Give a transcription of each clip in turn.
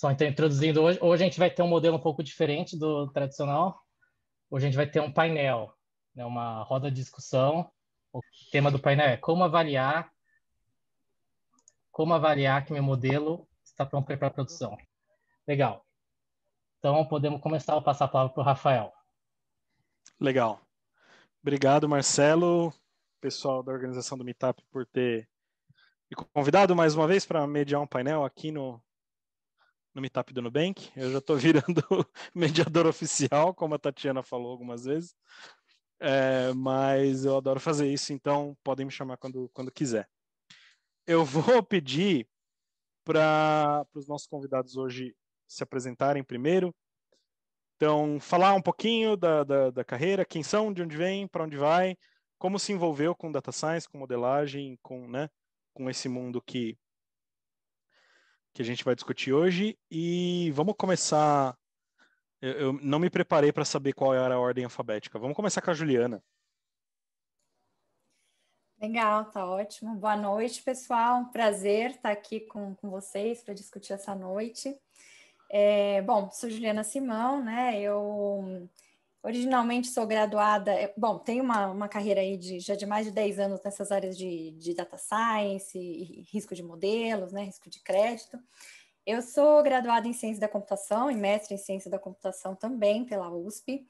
Só então introduzindo hoje a gente vai ter um modelo um pouco diferente do tradicional. Hoje a gente vai ter um painel, né, uma roda de discussão. O tema do painel é como avaliar que meu modelo está pronto para a produção. Legal. Então podemos começar a passar a palavra para o Rafael. Legal. Obrigado, Marcelo, pessoal da organização do Meetup, por ter me convidado mais uma vez para mediar um painel aqui no Meetup do Nubank. Eu já estou virando mediador oficial, como a Tatiana falou algumas vezes, mas eu adoro fazer isso, então podem me chamar quando quiser. Eu vou pedir para os nossos convidados hoje se apresentarem primeiro. Então, falar um pouquinho da carreira, quem são, de onde vem, para onde vai, como se envolveu com data science, com modelagem, com esse mundo que a gente vai discutir hoje. E vamos começar. Eu não me preparei para saber qual era a ordem alfabética. Vamos começar com a Juliana. Legal, tá ótimo. Boa noite, pessoal. Prazer estar aqui com vocês para discutir essa noite. Bom, sou Juliana Simão, né? Eu originalmente sou graduada, tenho uma carreira aí já de mais de 10 anos nessas áreas de data science, e risco de modelos, né? Risco de crédito. Eu sou graduada em ciência da computação e mestre em ciência da computação também pela USP.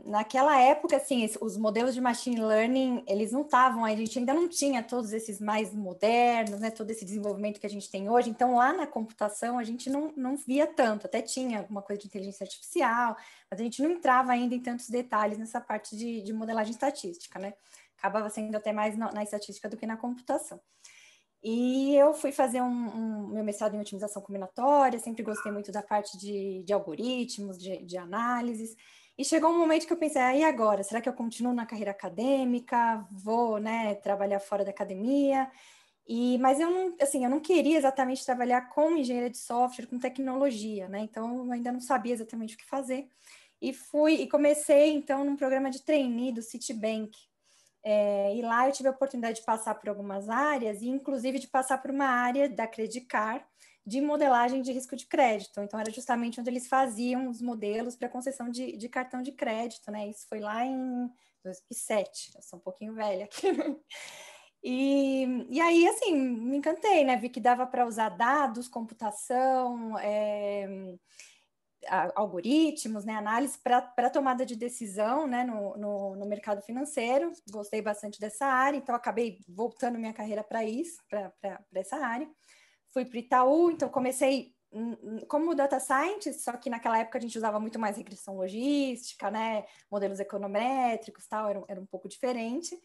Naquela época, assim, os modelos de machine learning, eles não estavam, a gente ainda não tinha todos esses mais modernos, né, todo esse desenvolvimento que a gente tem hoje. Então, lá na computação, a gente não via tanto, até tinha alguma coisa de inteligência artificial, mas a gente não entrava ainda em tantos detalhes nessa parte de modelagem estatística, né? Acabava sendo até mais na estatística do que na computação. E eu fui fazer meu mestrado em otimização combinatória, sempre gostei muito da parte de algoritmos, de análises. E chegou um momento que eu pensei, e agora? Será que eu continuo na carreira acadêmica? Vou, né, trabalhar fora da academia? Mas eu não queria exatamente trabalhar com engenharia de software, com tecnologia, né? Então, eu ainda não sabia exatamente o que fazer. E comecei, então, num programa de trainee do Citibank. E lá eu tive a oportunidade de passar por algumas áreas, e inclusive de passar por uma área da Credit Card, de modelagem de risco de crédito. Então, era justamente onde eles faziam os modelos para concessão de cartão de crédito, né? Isso foi lá em 2007, eu sou um pouquinho velha aqui. E aí, assim, me encantei, né? Vi que dava para usar dados, computação, algoritmos, né, análise para tomada de decisão, né, no mercado financeiro. Gostei bastante dessa área, então acabei voltando minha carreira para isso, para essa área. Fui para o Itaú, então comecei como data scientist, só que naquela época a gente usava muito mais regressão logística, né, modelos econométricos, tal, era um pouco diferente.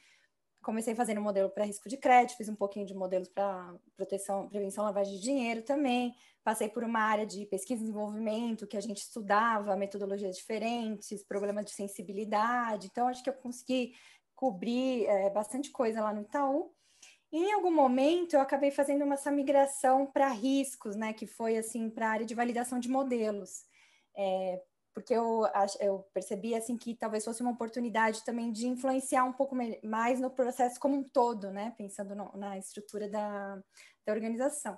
Comecei fazendo modelo para risco de crédito, fiz um pouquinho de modelos para prevenção lavagem de dinheiro também. Passei por uma área de pesquisa e desenvolvimento, que a gente estudava metodologias diferentes, problemas de sensibilidade. Então, acho que eu consegui cobrir bastante coisa lá no Itaú. E, em algum momento, eu acabei fazendo essa migração para riscos, né? Que foi, assim, para a área de validação de modelos. Porque eu percebi assim que talvez fosse uma oportunidade também de influenciar um pouco mais no processo como um todo, né? Pensando na estrutura da organização.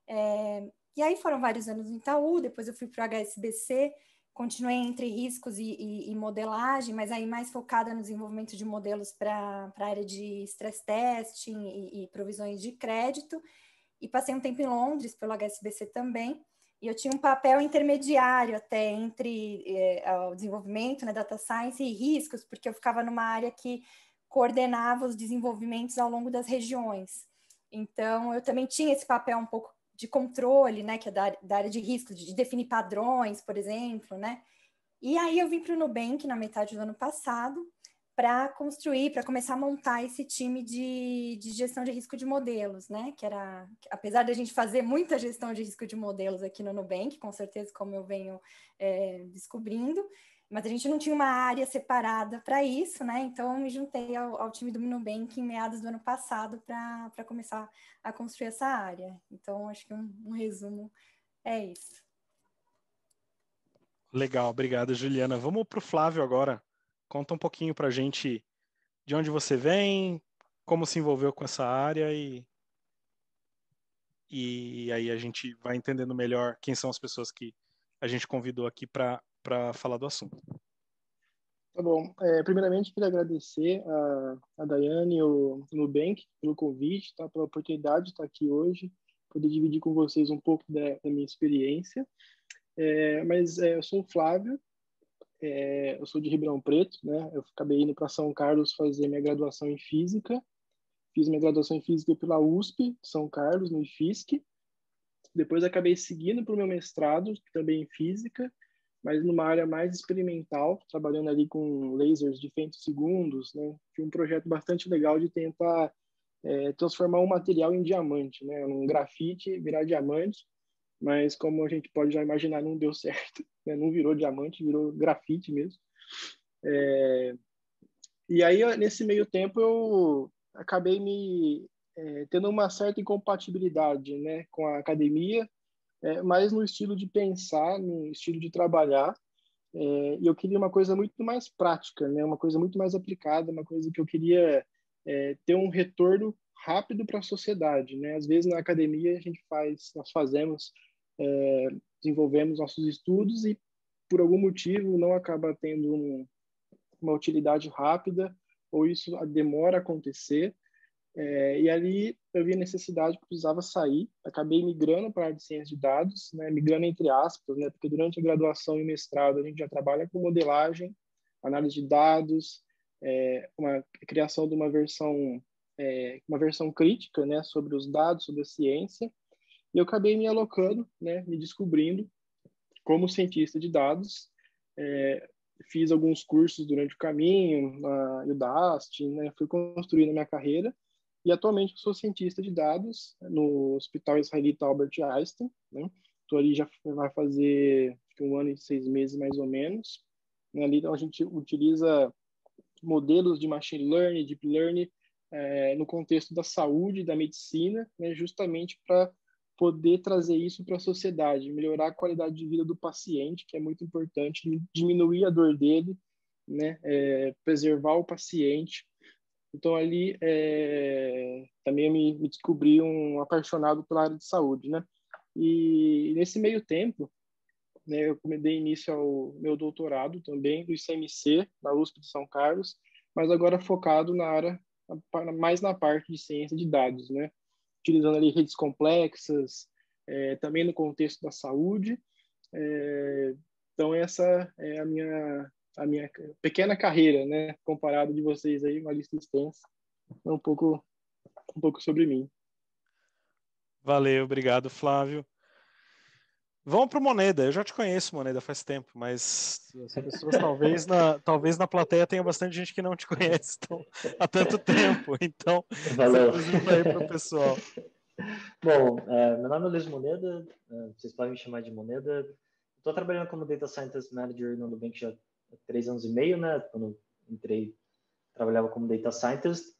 E aí foram vários anos no Itaú, depois eu fui para o HSBC, continuei entre riscos e modelagem, mas aí mais focada no desenvolvimento de modelos para a área de stress testing e provisões de crédito. E passei um tempo em Londres pelo HSBC também. E eu tinha um papel intermediário até entre o desenvolvimento, né, data science e riscos, porque eu ficava numa área que coordenava os desenvolvimentos ao longo das regiões. Então, eu também tinha esse papel um pouco de controle, né, que é da área de risco, de definir padrões, por exemplo, né? E aí eu vim para o Nubank na metade do ano passado, para começar a montar esse time de gestão de risco de modelos, né? Que era, apesar da gente fazer muita gestão de risco de modelos aqui no Nubank, com certeza, como eu venho descobrindo, mas a gente não tinha uma área separada para isso, né? Então, eu me juntei ao time do Nubank em meados do ano passado para começar a construir essa área. Então, acho que um resumo é isso. Legal, obrigado, Juliana. Vamos para o Flávio agora. Conta um pouquinho para a gente de onde você vem, como se envolveu com essa área e... e aí a gente vai entendendo melhor quem são as pessoas que a gente convidou aqui para falar do assunto. Tá bom. Primeiramente, queria agradecer a Daiane e o Nubank pelo convite, tá? Pela oportunidade de estar aqui hoje, poder dividir com vocês um pouco da minha experiência. Eu sou o Flávio, eu sou de Ribeirão Preto, né? Eu acabei indo para São Carlos fazer minha graduação em Física. Fiz minha graduação em Física pela USP, São Carlos, no IFISC. Depois acabei seguindo para o meu mestrado, também em Física, mas numa área mais experimental, trabalhando ali com lasers de femtosegundos, né? Tinha um projeto bastante legal de tentar transformar um material em diamante, né? Um grafite virar diamante, mas como a gente pode já imaginar, não deu certo, né? Não virou diamante, virou grafite mesmo. E aí, nesse meio tempo, eu acabei tendo uma certa incompatibilidade, né, com a academia, mas no estilo de pensar, no estilo de trabalhar, e eu queria uma coisa muito mais prática, né, uma coisa muito mais aplicada, uma coisa que eu queria ter um retorno rápido para a sociedade, né? Às vezes na academia nós fazemos, desenvolvemos nossos estudos e por algum motivo não acaba tendo uma utilidade rápida ou isso demora a acontecer. E ali eu vi a necessidade que precisava sair, acabei migrando para a área de ciência de dados, né, migrando entre aspas, né, porque durante a graduação e mestrado a gente já trabalha com modelagem, análise de dados, uma criação de uma versão crítica, né, sobre os dados, sobre a ciência, e eu acabei me alocando, né, me descobrindo como cientista de dados. Fiz alguns cursos durante o caminho, na Udacity, né, fui construindo a minha carreira. E atualmente eu sou cientista de dados no Hospital Israelita Albert Einstein, né? Estou ali já vai fazer 1 ano e 6 meses mais ou menos. Ali então, a gente utiliza modelos de machine learning, deep learning, no contexto da saúde, da medicina, né? Justamente para poder trazer isso para a sociedade, melhorar a qualidade de vida do paciente, que é muito importante, diminuir a dor dele, né? Preservar o paciente. Então, ali, também eu me descobri um apaixonado pela área de saúde, né? E nesse meio tempo, né, eu dei início ao meu doutorado também, do ICMC, na USP de São Carlos, mas agora focado na área, mais na parte de ciência de dados, né? Utilizando ali redes complexas, também no contexto da saúde. Então, essa é a minha pequena carreira, né? Comparado de vocês aí, uma lista extensa. É um pouco sobre mim. Valeu, obrigado, Flávio. Vamos para o Moneda. Eu já te conheço, Moneda, faz tempo, mas as pessoas talvez na plateia tenha bastante gente que não te conhece há tanto tempo. Então, Valeu. você apresenta aí para o pessoal. Bom, meu nome é Luiz Moneda, vocês podem me chamar de Moneda. Estou trabalhando como Data Scientist Manager no Nubank já há 3 anos e meio, né? Quando entrei, trabalhava como Data Scientist.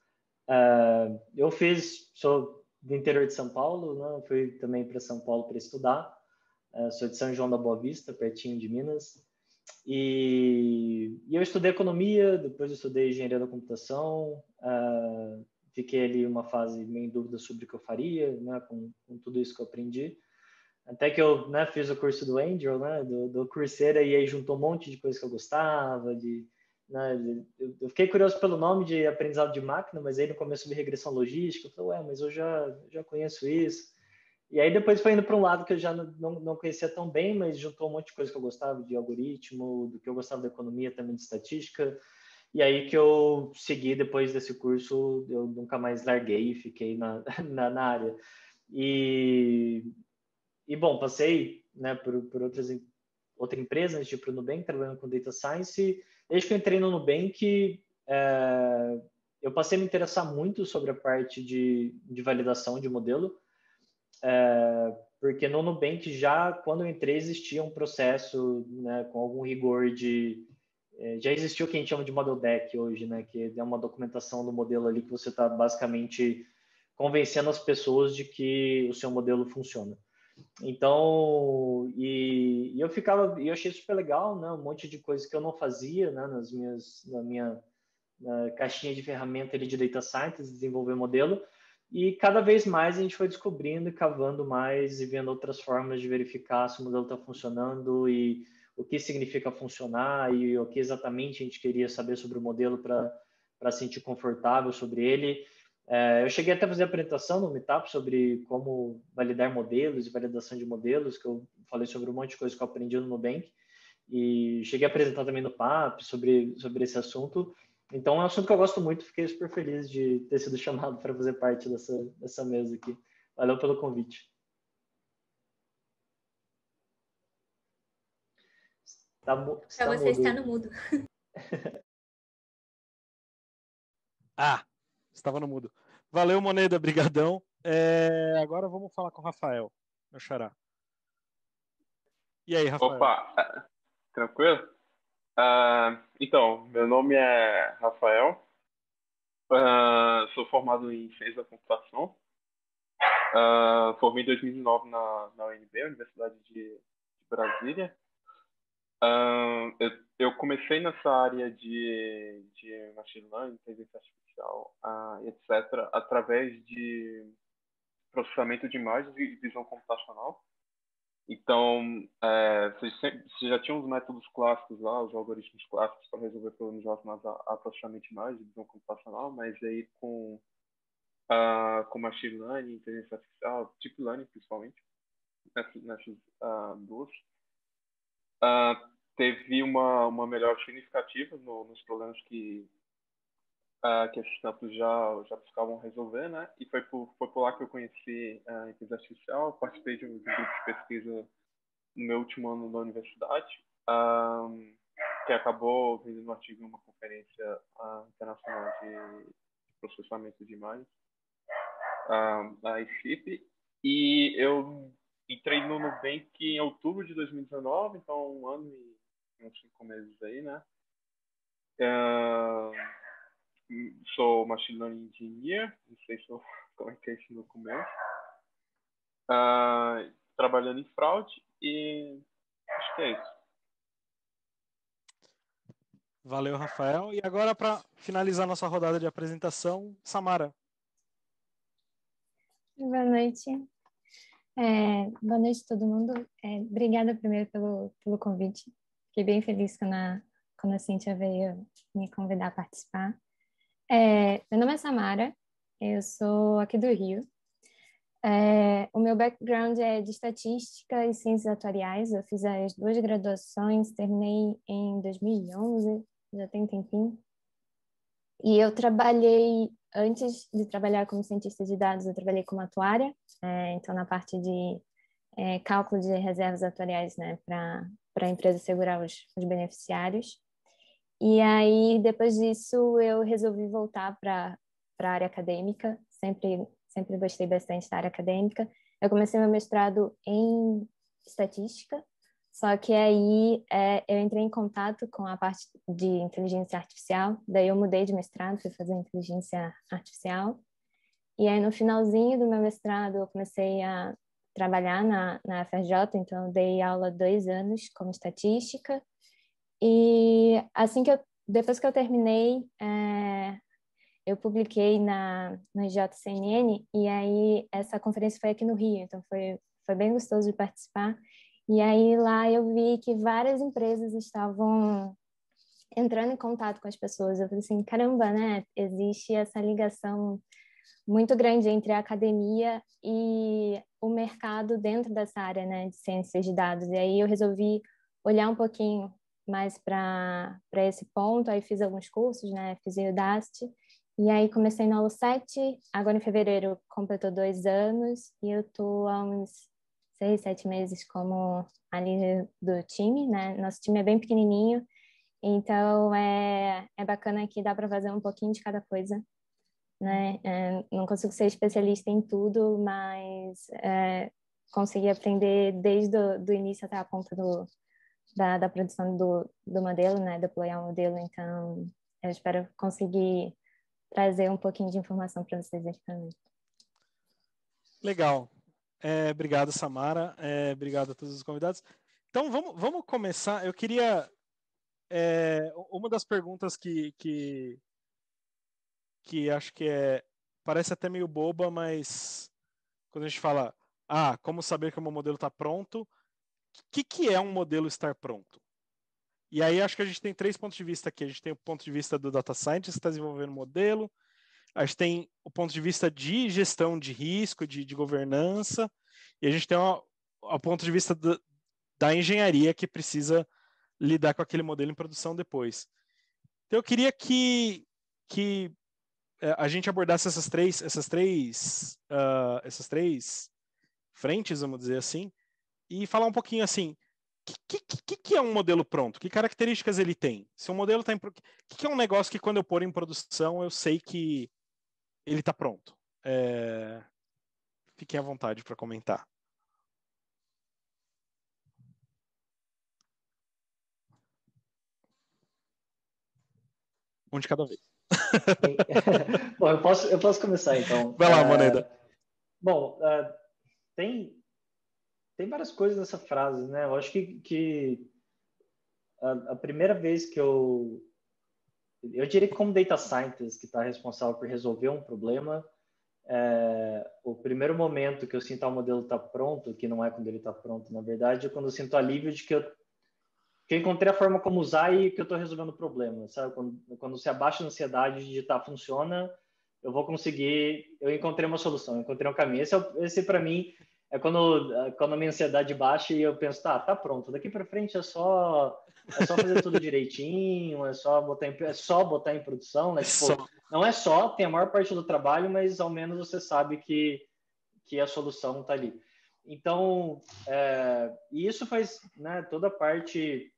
Sou do interior de São Paulo, né? Fui também para São Paulo para estudar. Sou de São João da Boa Vista, pertinho de Minas. E eu estudei economia, depois eu estudei engenharia da computação. Fiquei ali uma fase meio em dúvida sobre o que eu faria, né? Com tudo isso que eu aprendi. Até que eu, né, fiz o curso do Angel, né, do Coursera, e aí juntou um monte de coisa que eu gostava, eu fiquei curioso pelo nome de aprendizado de máquina, mas aí no começo de regressão logística, eu falei, mas eu já conheço isso. E aí depois foi indo para um lado que eu já não conhecia tão bem, mas juntou um monte de coisa que eu gostava, de algoritmo, do que eu gostava da economia, também de estatística. E aí que eu segui depois desse curso, eu nunca mais larguei e fiquei na área. E bom, passei, né, por outra empresa antes de ir para o Nubank, trabalhando com Data Science. Desde que eu entrei no Nubank, eu passei a me interessar muito sobre a parte de validação de modelo, porque no Nubank já, quando eu entrei, existia um processo, né, com algum rigor já existiu o que a gente chama de Model Deck hoje, né, que é uma documentação do modelo ali que você está basicamente convencendo as pessoas de que o seu modelo funciona. Então, eu achei super legal, né? Um monte de coisas que eu não fazia, né? Na minha caixinha de ferramenta ali de Data Science, desenvolver modelo. E cada vez mais a gente foi descobrindo e cavando mais e vendo outras formas de verificar se o modelo está funcionando e o que significa funcionar e o que exatamente a gente queria saber sobre o modelo para sentir confortável sobre ele. Eu cheguei até a fazer a apresentação no Meetup sobre como validar modelos e validação de modelos, que eu falei sobre um monte de coisa que eu aprendi no Nubank. E cheguei a apresentar também no PAP sobre esse assunto. Então, é um assunto que eu gosto muito. Fiquei super feliz de ter sido chamado para fazer parte dessa mesa aqui. Valeu pelo convite. Para você está no mudo. Estava no mudo. Valeu, Moneda, brigadão. Agora vamos falar com o Rafael, meu xará. E aí, Rafael? Opa, tranquilo? Então, meu nome é Rafael, sou formado em Ciência da Computação, formei em 2009 na UNB, Universidade de Brasília. Eu comecei nessa área de machine learning, inteligência artificial, etc., através de processamento de imagens e visão computacional. Então, você já tinha os métodos clássicos lá, os algoritmos clássicos para resolver problemas relacionados a processamento de imagens e visão computacional, mas aí com machine learning, inteligência artificial, deep learning principalmente, nessas duas, teve uma melhora significativa nos problemas que esses campos já buscavam resolver, né? E foi por lá que eu conheci a inteligência artificial, participei de um grupo de pesquisa no meu último ano da universidade, que acabou vendendo um artigo em uma conferência internacional de processamento de imagens, a ICIP, e eu entrei no Nubank em outubro de 2019, então 1 ano e uns 5 meses aí, né? Sou Machine Learning Engineer, não sei se eu comentei isso no começo, trabalhando em fraude, e acho que é isso. Valeu, Rafael. E agora, para finalizar nossa rodada de apresentação, Samara. Boa noite. Boa noite a todo mundo. Obrigada primeiro pelo convite. Fiquei bem feliz quando a Cíntia veio me convidar a participar. Meu nome é Samara, eu sou aqui do Rio. O meu background é de estatística e ciências atuariais. Eu fiz as 2 graduações, terminei em 2011, já tem um tempinho. E eu trabalhei, antes de trabalhar como cientista de dados, eu trabalhei como atuária, então na parte de cálculo de reservas atuariais, né, para a empresa segurar os beneficiários. E aí, depois disso, eu resolvi voltar para a área acadêmica, sempre gostei bastante da área acadêmica. Eu comecei meu mestrado em estatística, só que aí eu entrei em contato com a parte de inteligência artificial, daí eu mudei de mestrado, fui fazer inteligência artificial, e aí no finalzinho do meu mestrado eu comecei a trabalhar na FRJ, então eu dei aula 2 anos como estatística, e assim depois que eu terminei, eu publiquei no IJCNN, e aí essa conferência foi aqui no Rio, então foi bem gostoso de participar. E aí lá eu vi que várias empresas estavam entrando em contato com as pessoas. Eu falei assim, caramba, né? Existe essa ligação muito grande entre a academia e o mercado dentro dessa área, né, de ciências de dados. E aí eu resolvi olhar um pouquinho mais para esse ponto. Aí fiz alguns cursos, né? Fiz o Udacity. E aí comecei no Alu7. Agora em fevereiro completou 2 anos e eu tô há uns 6, 7 meses como a líder do time, né? Nosso time é bem pequenininho, então é bacana que dá para fazer um pouquinho de cada coisa, né? Não consigo ser especialista em tudo, mas consegui aprender desde do início até a ponta da produção do modelo, né? Deployar o modelo, então eu espero conseguir trazer um pouquinho de informação para vocês aqui também. Legal. Obrigado, Samara. Obrigado a todos os convidados. Então, vamos começar. Eu queria... uma das perguntas que acho que é parece até meio boba, mas quando a gente fala, como saber que o meu modelo está pronto, o que é um modelo estar pronto? E aí acho que a gente tem 3 pontos de vista aqui. A gente tem o ponto de vista do data scientist que está desenvolvendo o modelo, a gente tem o ponto de vista de gestão de risco, de governança, e a gente tem o ponto de vista da engenharia que precisa lidar com aquele modelo em produção depois. Então eu queria que a gente abordasse essas três frentes, vamos dizer assim, e falar um pouquinho assim, o que é um modelo pronto? Que características ele tem? Se um modelo está que é um negócio que quando eu pôr em produção eu sei que ele está pronto? Fiquem à vontade para comentar. Um de cada vez. Bom, eu posso começar então. Vai lá, Moneda. Bom, tem várias coisas nessa frase, né? Eu acho que a primeira vez que eu diria que como data scientist que está responsável por resolver um problema, o primeiro momento que eu sinto o modelo está pronto, que não é quando ele está pronto, na verdade, é quando eu sinto alívio de que eu encontrei a forma como usar e que eu estou resolvendo o problema, sabe? Quando você abaixa a ansiedade de funciona, eu vou conseguir, eu encontrei uma solução, eu encontrei um caminho. Esse para mim, é quando a minha ansiedade baixa e eu penso, tá pronto, daqui para frente é só fazer tudo direitinho, é só botar em produção, né? Tipo, não é só, tem a maior parte do trabalho, mas ao menos você sabe que a solução está ali. Então, e isso faz, né, toda a parte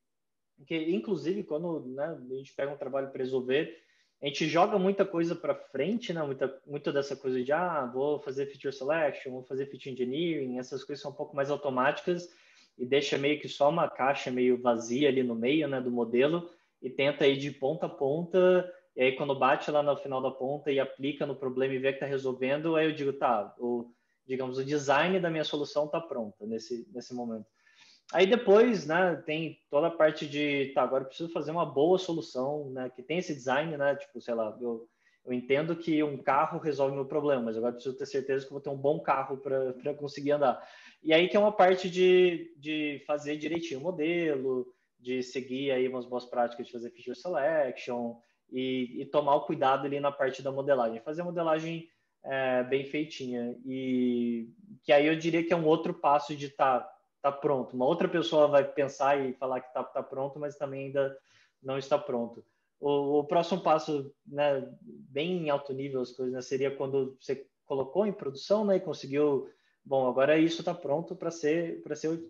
que, inclusive, quando, né, a gente pega um trabalho para resolver, a gente joga muita coisa para frente, né, muita dessa coisa de, vou fazer feature selection, vou fazer feature engineering, essas coisas são um pouco mais automáticas e deixa meio que só uma caixa meio vazia ali no meio, né, do modelo e tenta ir de ponta a ponta, e aí quando bate lá no final da ponta e aplica no problema e vê que está resolvendo, aí eu digo, digamos, o design da minha solução está pronto nesse momento. Aí depois, né, tem toda a parte de, agora eu preciso fazer uma boa solução, né, que tem esse design, né, tipo, sei lá, eu entendo que um carro resolve meu problema, mas agora eu preciso ter certeza que eu vou ter um bom carro para conseguir andar. E aí que é uma parte de fazer direitinho o modelo, de seguir aí umas boas práticas de fazer feature selection e tomar o cuidado ali na parte da modelagem, fazer a modelagem bem feitinha. E que aí eu diria que é um outro passo de tá pronto. Uma outra pessoa vai pensar e falar que tá pronto, mas também ainda não está pronto. O próximo passo, né, bem em alto nível as coisas, né, seria quando você colocou em produção, né, e conseguiu, bom, agora isso está pronto para ser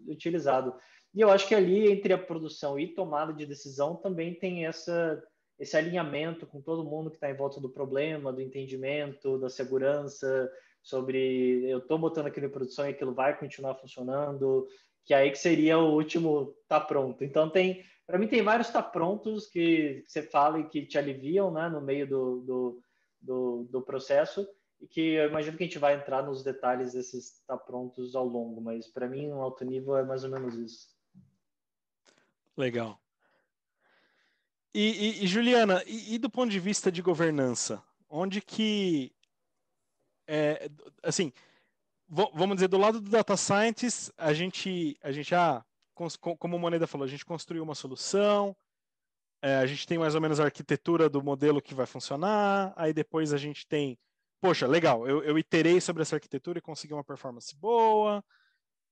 utilizado. E eu acho que ali entre a produção e tomada de decisão também tem esse alinhamento com todo mundo que está em volta do problema, do entendimento, da segurança, sobre eu estou botando aquilo em produção e aquilo vai continuar funcionando, que aí que seria o último tá pronto. Então para mim tem vários tá prontos que você fala e que te aliviam, né, no meio do processo, e que eu imagino que a gente vai entrar nos detalhes desses tá prontos ao longo, mas para mim no alto nível é mais ou menos isso. Legal. E Juliana, e do ponto de vista de governança, onde que assim, vamos dizer, do lado do data scientist, a gente como o Moneda falou, a gente construiu uma solução, a gente tem mais ou menos a arquitetura do modelo que vai funcionar, aí depois a gente tem, poxa, legal, eu iterei sobre essa arquitetura e consegui uma performance boa,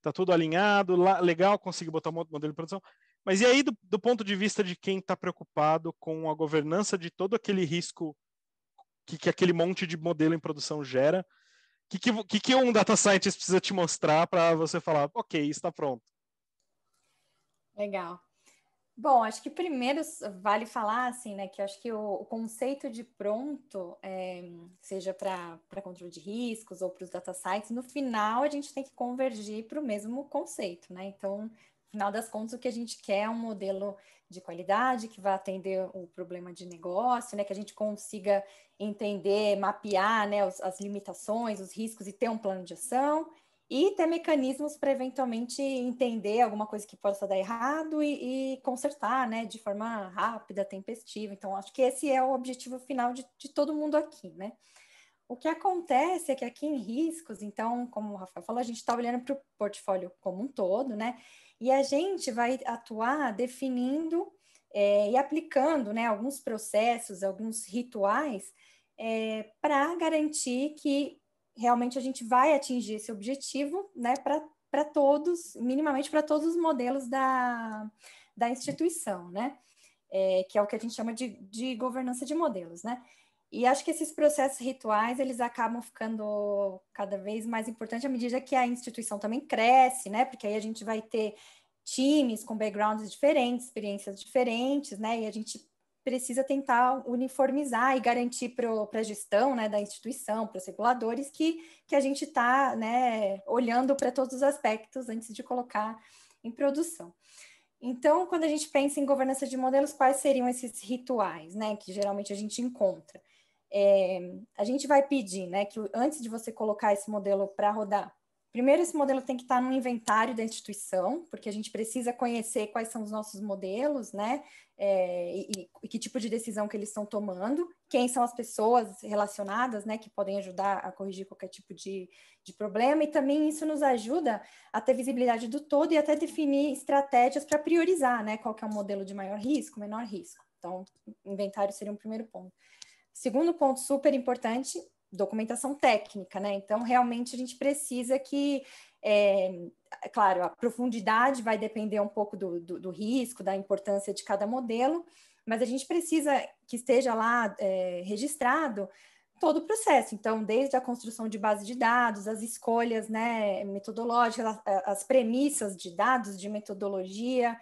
tá tudo alinhado, legal, consegui botar um modelo de produção. Mas e aí, do ponto de vista de quem está preocupado com a governança de todo aquele risco que aquele monte de modelo em produção gera, o que um data scientist precisa te mostrar para você falar, ok, está pronto? Legal. Bom, acho que primeiro vale falar assim, né, que acho que o conceito de pronto, seja para controle de riscos ou para os data science, no final a gente tem que convergir para o mesmo conceito, né? Então, no final das contas, o que a gente quer é um modelo de qualidade que vai atender o problema de negócio, né? Que a gente consiga entender, mapear, né, as limitações, os riscos e ter um plano de ação. E ter mecanismos para eventualmente entender alguma coisa que possa dar errado e consertar, né, de forma rápida, tempestiva. Então, acho que esse é o objetivo final de todo mundo aqui, né? O que acontece é que aqui em riscos, então, como o Rafael falou, a gente está olhando para o portfólio como um todo, né? E a gente vai atuar definindo e aplicando, né, alguns processos, alguns rituais para garantir que realmente a gente vai atingir esse objetivo, né, para todos, minimamente para todos os modelos da instituição, né? Que é o que a gente chama de governança de modelos, né? E acho que esses processos rituais, eles acabam ficando cada vez mais importantes à medida que a instituição também cresce, né? Porque aí a gente vai ter times com backgrounds diferentes, experiências diferentes, né? E a gente precisa tentar uniformizar e garantir para a gestão, né, da instituição, para os reguladores, que a gente está, né, olhando para todos os aspectos antes de colocar em produção. Então, quando a gente pensa em governança de modelos, quais seriam esses rituais, né, que geralmente a gente encontra? A gente vai pedir, né, que antes de você colocar esse modelo para rodar, primeiro esse modelo tem que estar no inventário da instituição, porque a gente precisa conhecer quais são os nossos modelos, né, e que tipo de decisão que eles estão tomando, quem são as pessoas relacionadas, né, que podem ajudar a corrigir qualquer tipo de problema, e também isso nos ajuda a ter visibilidade do todo e até definir estratégias para priorizar, né, qual que é o modelo de maior risco, menor risco. Então, inventário seria um primeiro ponto. Segundo ponto super importante, documentação técnica, né? Então, realmente, a gente precisa que, claro, a profundidade vai depender um pouco do risco, da importância de cada modelo, mas a gente precisa que esteja lá registrado todo o processo. Então, desde a construção de base de dados, as escolhas, né, metodológicas, as premissas de dados, de metodologia,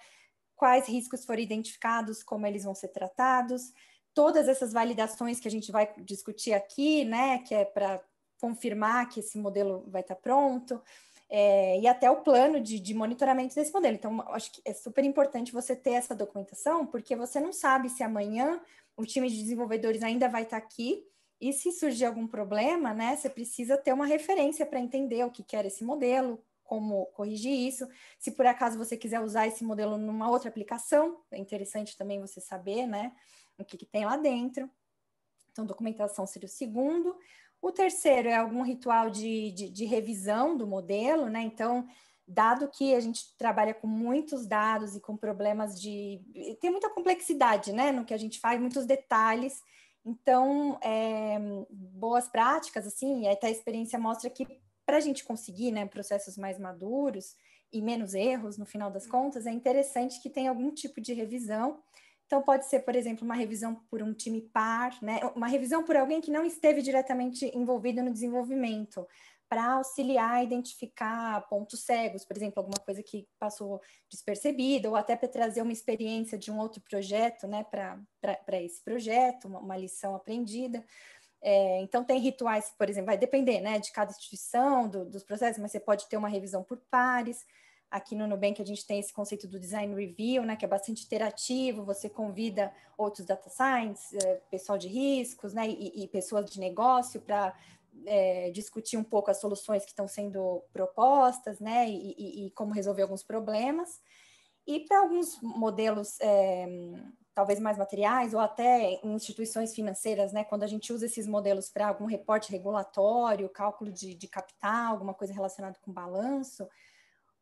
quais riscos foram identificados, como eles vão ser tratados, todas essas validações que a gente vai discutir aqui, né, que é para confirmar que esse modelo vai estar pronto, e até o plano de monitoramento desse modelo. Então, acho que é super importante você ter essa documentação, porque você não sabe se amanhã o time de desenvolvedores ainda vai estar aqui, e se surgir algum problema, né, você precisa ter uma referência para entender o que era esse modelo, como corrigir isso. Se por acaso você quiser usar esse modelo numa outra aplicação, é interessante também você saber, né, o que tem lá dentro. Então, documentação seria o segundo. O terceiro é algum ritual de revisão do modelo, né? Então, dado que a gente trabalha com muitos dados e com problemas tem muita complexidade, né, no que a gente faz, muitos detalhes. Então, boas práticas, assim, e até a experiência mostra que para a gente conseguir, né, processos mais maduros e menos erros, no final das contas, é interessante que tenha algum tipo de revisão. Então, pode ser, por exemplo, uma revisão por um time par, né? Uma revisão por alguém que não esteve diretamente envolvido no desenvolvimento, para auxiliar a identificar pontos cegos, por exemplo, alguma coisa que passou despercebida, ou até para trazer uma experiência de um outro projeto, né, para esse projeto, uma lição aprendida. Então, tem rituais, por exemplo, vai depender, né, de cada instituição, dos processos, mas você pode ter uma revisão por pares. Aqui no Nubank a gente tem esse conceito do design review, né, que é bastante interativo, você convida outros data science, pessoal de riscos, né, e pessoas de negócio para discutir um pouco as soluções que estão sendo propostas, né, e como resolver alguns problemas. E para alguns modelos talvez mais materiais, ou até em instituições financeiras, né, quando a gente usa esses modelos para algum reporte regulatório, cálculo de capital, alguma coisa relacionada com balanço,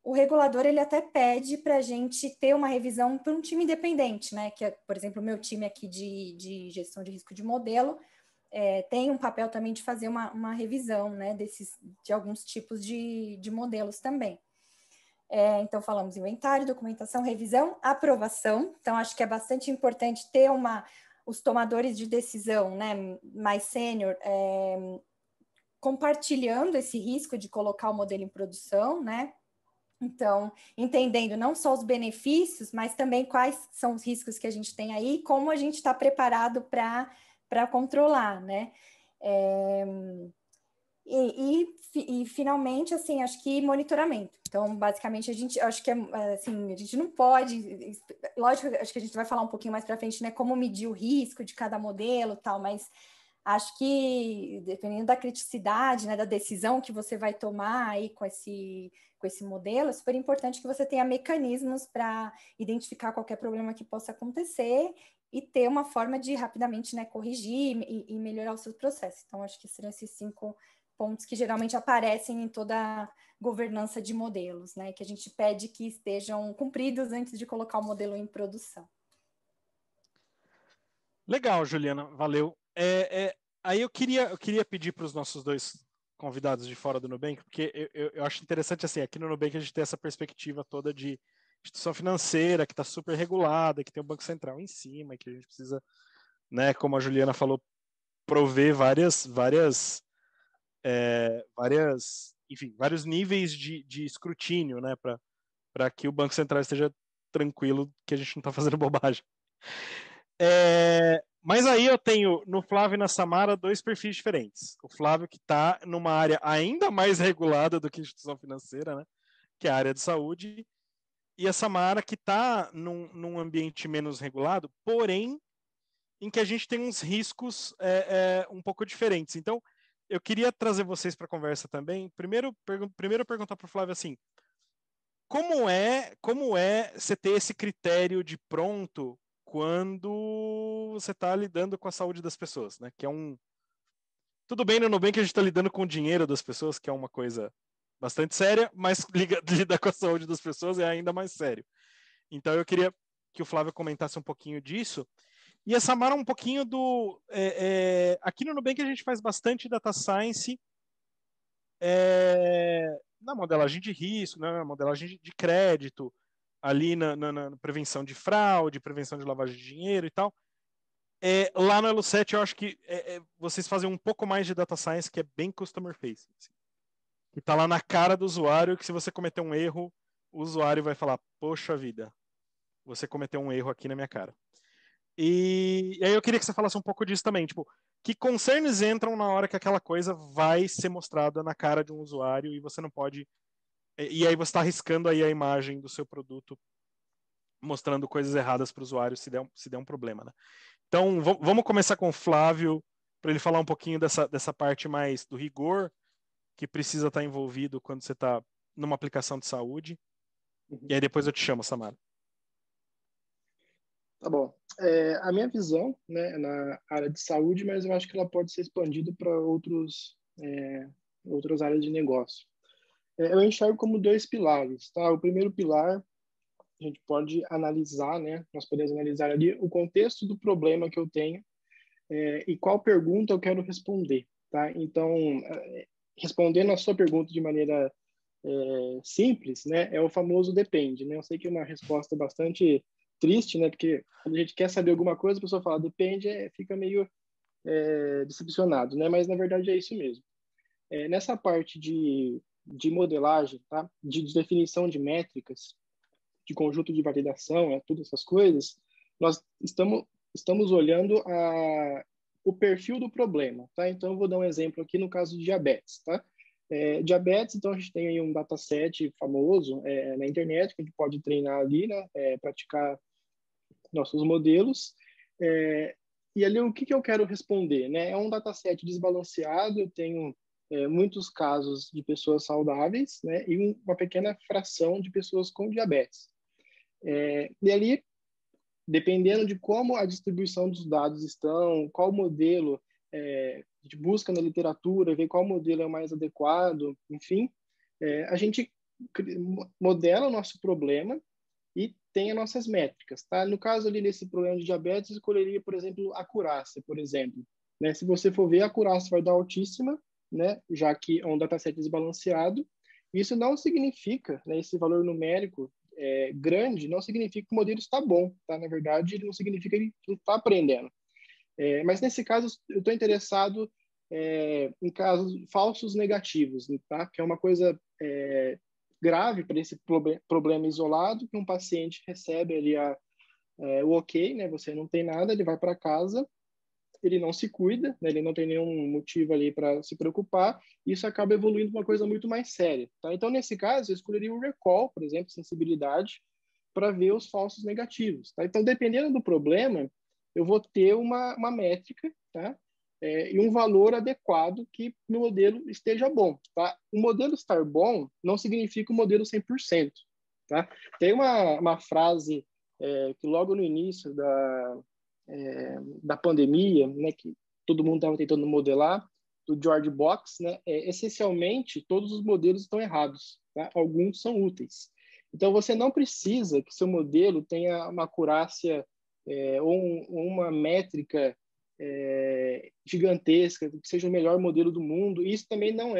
o regulador ele até pede para a gente ter uma revisão por um time independente, né? Que é, por exemplo, o meu time aqui de gestão de risco de modelo tem um papel também de fazer uma revisão, né? De alguns tipos de modelos também. Então, falamos inventário, documentação, revisão, aprovação. Então, acho que é bastante importante ter os tomadores de decisão, né, mais sênior, compartilhando esse risco de colocar o modelo em produção, né? Então, entendendo não só os benefícios, mas também quais são os riscos que a gente tem aí e como a gente está preparado para controlar, né? E finalmente, assim, acho que monitoramento. Então, basicamente, acho que assim, a gente não pode, lógico, acho que a gente vai falar um pouquinho mais para frente, né, como medir o risco de cada modelo, tal, mas acho que dependendo da criticidade, né, da decisão que você vai tomar aí com esse modelo, é super importante que você tenha mecanismos para identificar qualquer problema que possa acontecer e ter uma forma de rapidamente, né, corrigir e melhorar o seu processo. Então, acho que seriam esses 5 pontos que geralmente aparecem em toda governança de modelos, né, que a gente pede que estejam cumpridos antes de colocar o modelo em produção. Legal, Juliana, valeu. Aí eu queria pedir para os nossos 2 convidados de fora do Nubank, porque eu acho interessante, assim, aqui no Nubank a gente tem essa perspectiva toda de instituição financeira que está super regulada, que tem o Banco Central em cima, que a gente precisa, né, como a Juliana falou, prover enfim, vários níveis de escrutínio, né, para que o Banco Central esteja tranquilo que a gente não está fazendo bobagem. Mas aí eu tenho no Flávio e na Samara 2 perfis diferentes. O Flávio que está numa área ainda mais regulada do que a instituição financeira, né, que é a área de saúde, e a Samara que está num ambiente menos regulado, porém em que a gente tem uns riscos um pouco diferentes. Então, eu queria trazer vocês para a conversa também. Primeiro perguntar para o Flávio assim, como é você ter esse critério de pronto quando você está lidando com a saúde das pessoas, né? Que tudo bem no Nubank que a gente está lidando com o dinheiro das pessoas, que é uma coisa bastante séria, mas lidar com a saúde das pessoas é ainda mais sério. Então eu queria que o Flávio comentasse um pouquinho disso. E a Samara um pouquinho aqui no Nubank a gente faz bastante data science na modelagem de risco, na modelagem de crédito, ali na prevenção de fraude, prevenção de lavagem de dinheiro e tal. Lá no Elo7 eu acho que vocês fazem um pouco mais de data science que é bem customer facing. Assim, que está lá na cara do usuário, que se você cometer um erro, o usuário vai falar, poxa vida, você cometeu um erro aqui na minha cara. E aí eu queria que você falasse um pouco disso também, tipo, que concerns entram na hora que aquela coisa vai ser mostrada na cara de um usuário e você não pode... E aí você está arriscando aí a imagem do seu produto, mostrando coisas erradas para o usuário se der um problema, né? Então, vamos começar com o Flávio, para ele falar um pouquinho dessa parte mais do rigor que precisa estar envolvido quando você está numa aplicação de saúde. E aí depois eu te chamo, Samara. Tá bom. A minha visão, né, na área de saúde, mas eu acho que ela pode ser expandida para outras áreas de negócio. Eu enxergo como 2 pilares, tá? O primeiro pilar, a gente pode analisar, né? Nós podemos analisar ali o contexto do problema que eu tenho e qual pergunta eu quero responder, tá? Então, respondendo a sua pergunta de maneira simples, né? É o famoso depende, né? Eu sei que é uma resposta bastante triste, né? Porque quando a gente quer saber alguma coisa, a pessoa fala depende, fica meio decepcionado, né? Mas na verdade é isso mesmo. Nessa parte de modelagem, tá? De definição de métricas, de conjunto de validação, todas essas coisas, nós estamos olhando o perfil do problema, tá? Então eu vou dar um exemplo aqui no caso de diabetes, tá? Diabetes, então a gente tem aí um dataset famoso na internet que a gente pode treinar ali, né? Praticar nossos modelos. E ali o que eu quero responder, né? É um dataset desbalanceado, eu tenho muitos casos de pessoas saudáveis, né? E uma pequena fração de pessoas com diabetes. E ali, dependendo de como a distribuição dos dados estão, qual modelo a gente busca na literatura, ver qual modelo é o mais adequado, enfim, a gente modela o nosso problema e tem as nossas métricas, tá? No caso ali nesse problema de diabetes, eu escolheria, por exemplo, a acurácia, por exemplo, né? Se você for ver, a acurácia vai dar altíssima, né? Já que é um dataset desbalanceado. Isso não significa, né, esse valor numérico grande, não significa que o modelo está bom, tá? Na verdade, ele não significa que ele está aprendendo. Mas nesse caso, eu estou interessado em casos falsos negativos, tá? Que é uma coisa grave para esse problema isolado, que um paciente recebe ali o ok, né? Você não tem nada, ele vai para casa, ele não se cuida, né? Ele não tem nenhum motivo ali para se preocupar, e isso acaba evoluindo para uma coisa muito mais séria, tá? Então, nesse caso, eu escolheria o recall, por exemplo, sensibilidade, para ver os falsos negativos, tá? Então, dependendo do problema, eu vou ter uma métrica, tá? E um valor adequado que o modelo esteja bom, tá? O modelo estar bom não significa o modelo 100%, tá? Tem uma frase que logo no início da pandemia, né, que todo mundo estava tentando modelar, do George Box, né, essencialmente todos os modelos estão errados, tá? Alguns são úteis. Então você não precisa que seu modelo tenha uma acurácia ou uma métrica gigantesca, que seja o melhor modelo do mundo. Isso também não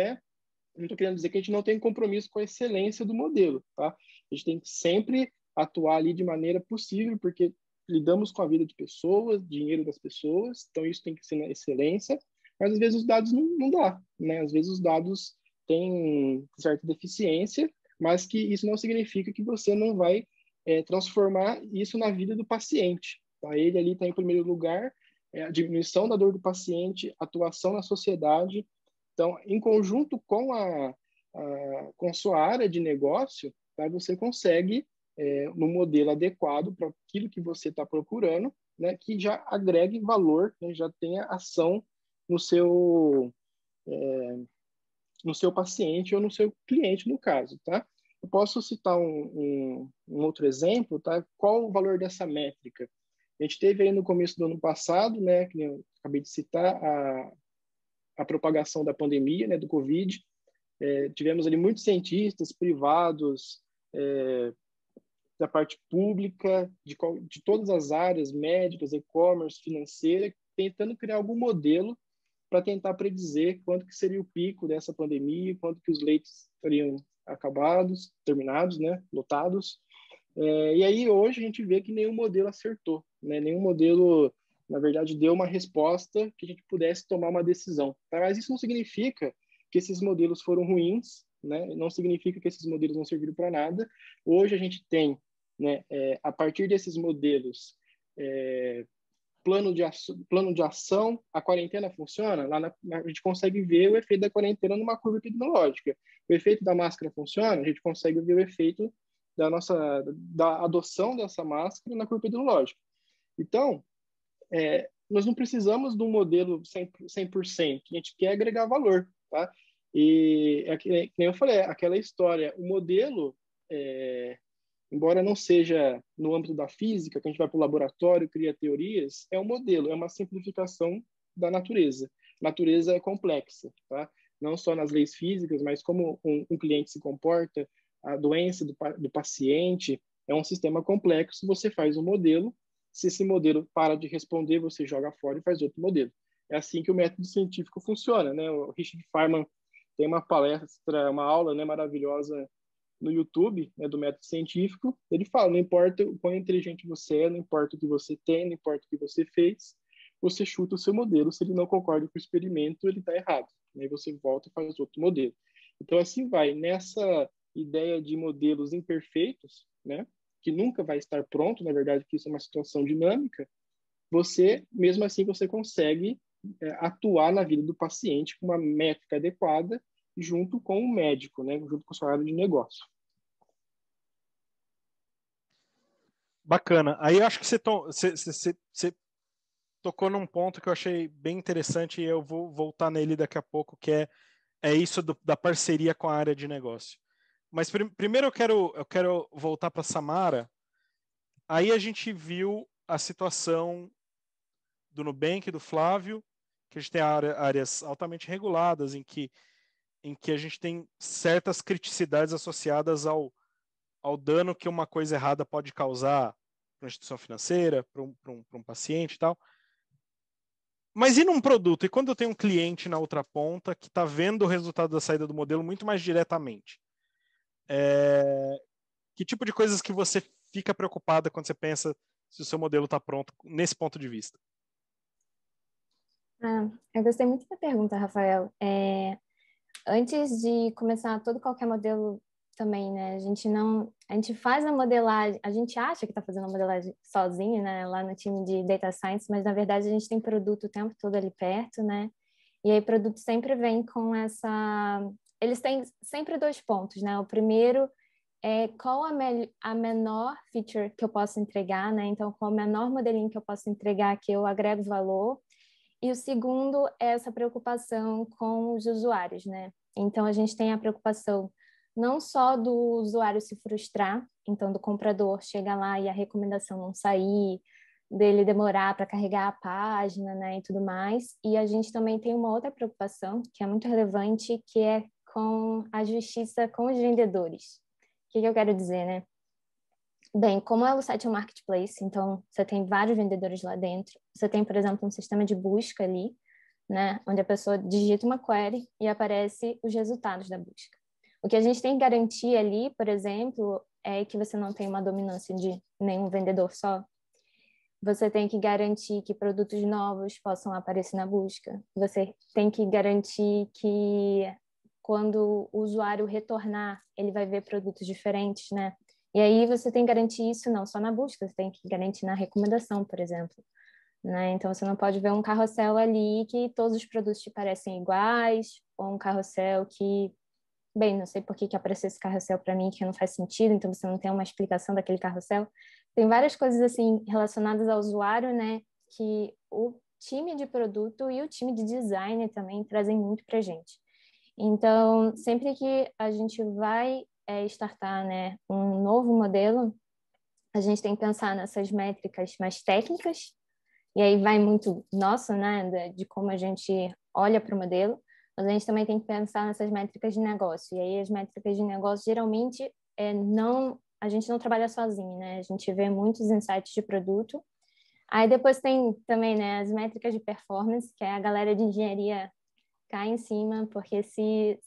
estou querendo dizer que a gente não tem compromisso com a excelência do modelo, tá? A gente tem que sempre atuar ali de maneira possível, porque lidamos com a vida de pessoas, dinheiro das pessoas, então isso tem que ser na excelência, mas às vezes os dados não dá, né? Às vezes os dados têm certa deficiência, mas que isso não significa que você não vai transformar isso na vida do paciente, tá? Ele ali está em primeiro lugar, a diminuição da dor do paciente, atuação na sociedade. Então, em conjunto com sua área de negócio, tá, você consegue, no modelo adequado para aquilo que você está procurando, né, que já agregue valor, né, já tenha ação no seu paciente ou no seu cliente, no caso. Tá? Eu posso citar um outro exemplo. Tá? Qual o valor dessa métrica? A gente teve aí no começo do ano passado, né, que eu acabei de citar, a propagação da pandemia, né, do Covid. Tivemos ali muitos cientistas privados, da parte pública, de todas as áreas, médicas, e-commerce, financeira, tentando criar algum modelo para tentar predizer quanto que seria o pico dessa pandemia, quanto que os leitos estariam terminados, né, lotados. E aí hoje a gente vê que nenhum modelo acertou, né? Nenhum modelo, na verdade, deu uma resposta que a gente pudesse tomar uma decisão. Tá? Mas isso não significa que esses modelos foram ruins, né? Não significa que esses modelos não serviram para nada. Hoje a gente tem, né, a partir desses modelos, plano de ação. A quarentena funciona? A gente consegue ver o efeito da quarentena numa curva epidemiológica. O efeito da máscara funciona? A gente consegue ver o efeito da adoção dessa máscara na curva epidemiológica. Então, nós não precisamos de um modelo 100%, a gente quer agregar valor, tá? E, como eu falei, aquela história, o modelo, embora não seja no âmbito da física, que a gente vai para o laboratório, cria teorias, é um modelo, é uma simplificação da natureza. A natureza é complexa, tá? Não só nas leis físicas, mas como um cliente se comporta, a doença do paciente, é um sistema complexo. Você faz um modelo, se esse modelo para de responder, você joga fora e faz outro modelo. É assim que o método científico funciona, né? O Richard Feynman tem uma palestra, uma aula, né, maravilhosa no YouTube, né, do método científico. Ele fala, não importa o quão inteligente você é, não importa o que você tem, não importa o que você fez, você chuta o seu modelo. Se ele não concorda com o experimento, ele está errado. Aí você volta e faz outro modelo. Então, assim vai. Nessa ideia de modelos imperfeitos, né, que nunca vai estar pronto, na verdade, que isso é uma situação dinâmica, mesmo assim, você consegue atuar na vida do paciente com uma métrica adequada junto com o médico, né, junto com a sua área de negócio. Bacana. Aí eu acho que você tocou num ponto que eu achei bem interessante e eu vou voltar nele daqui a pouco, que é isso da parceria com a área de negócio. Mas primeiro eu quero voltar para a Samara. Aí a gente viu a situação do Nubank, do Flávio, que a gente tem áreas altamente reguladas, em que a gente tem certas criticidades associadas ao dano que uma coisa errada pode causar para uma instituição financeira, para um paciente e tal. Mas e num produto? E quando eu tenho um cliente na outra ponta que está vendo o resultado da saída do modelo muito mais diretamente? Que tipo de coisas que você fica preocupada quando você pensa se o seu modelo está pronto nesse ponto de vista? Eu gostei muito da pergunta, Rafael. Antes de começar qualquer modelo também, né? A gente faz a modelagem, a gente acha que está fazendo a modelagem sozinho, né? Lá no time de Data Science, mas na verdade a gente tem produto o tempo todo ali perto, né? E aí produto sempre vem com eles têm sempre dois pontos, né? O primeiro é qual a menor feature que eu posso entregar, né? Então, qual o menor modelinho que eu posso entregar que eu agrego valor. E o segundo é essa preocupação com os usuários, né? Então, a gente tem a preocupação não só do usuário se frustrar, então do comprador chegar lá e a recomendação não sair, dele demorar para carregar a página, né, e tudo mais. E a gente também tem uma outra preocupação que é muito relevante, que é com a justiça com os vendedores. O que eu quero dizer, né? Bem, como o site é um marketplace, então você tem vários vendedores lá dentro. Você tem, por exemplo, um sistema de busca ali, né, onde a pessoa digita uma query e aparece os resultados da busca. O que a gente tem que garantir ali, por exemplo, é que você não tem uma dominância de nenhum vendedor só. Você tem que garantir que produtos novos possam aparecer na busca. Você tem que garantir que quando o usuário retornar, ele vai ver produtos diferentes, né? E aí você tem que garantir isso não só na busca, você tem que garantir na recomendação, por exemplo. Né? Então, você não pode ver um carrossel ali que todos os produtos te parecem iguais, ou um carrossel que, bem, não sei por que apareceu esse carrossel para mim, que não faz sentido, então você não tem uma explicação daquele carrossel. Tem várias coisas assim relacionadas ao usuário, né, que o time de produto e o time de design também trazem muito para a gente. Então, sempre que a gente vai startar, né, um novo modelo, a gente tem que pensar nessas métricas mais técnicas, e aí vai muito nosso, né, de como a gente olha para o modelo, mas a gente também tem que pensar nessas métricas de negócio. E aí as métricas de negócio geralmente a gente não trabalha sozinho, né? A gente vê muitos insights de produto. Aí depois tem também, né, as métricas de performance, que é a galera de engenharia cai em cima, porque se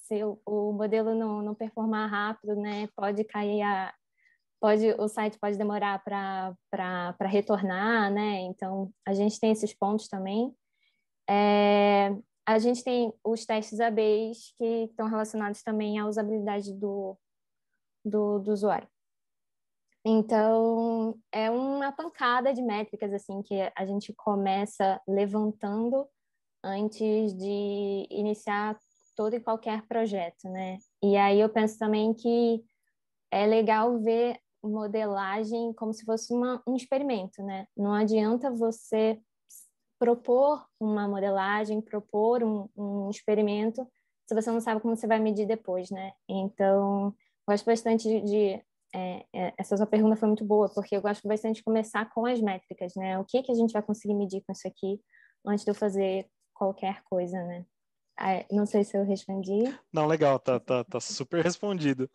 o modelo não performar rápido, né, pode cair o site pode demorar para retornar, né? Então, a gente tem esses pontos também. A gente tem os testes ABs que estão relacionados também à usabilidade do usuário. Então, é uma pancada de métricas assim que a gente começa levantando antes de iniciar todo e qualquer projeto, né? E aí eu penso também que é legal ver modelagem como se fosse um experimento, né? Não adianta você propor uma modelagem, propor um experimento, se você não sabe como você vai medir depois, né? Então, gosto bastante essa sua pergunta foi muito boa, porque eu gosto bastante de começar com as métricas, né? O que a gente vai conseguir medir com isso aqui antes de eu fazer qualquer coisa, né? Não sei se eu respondi. Não, legal, tá super respondido.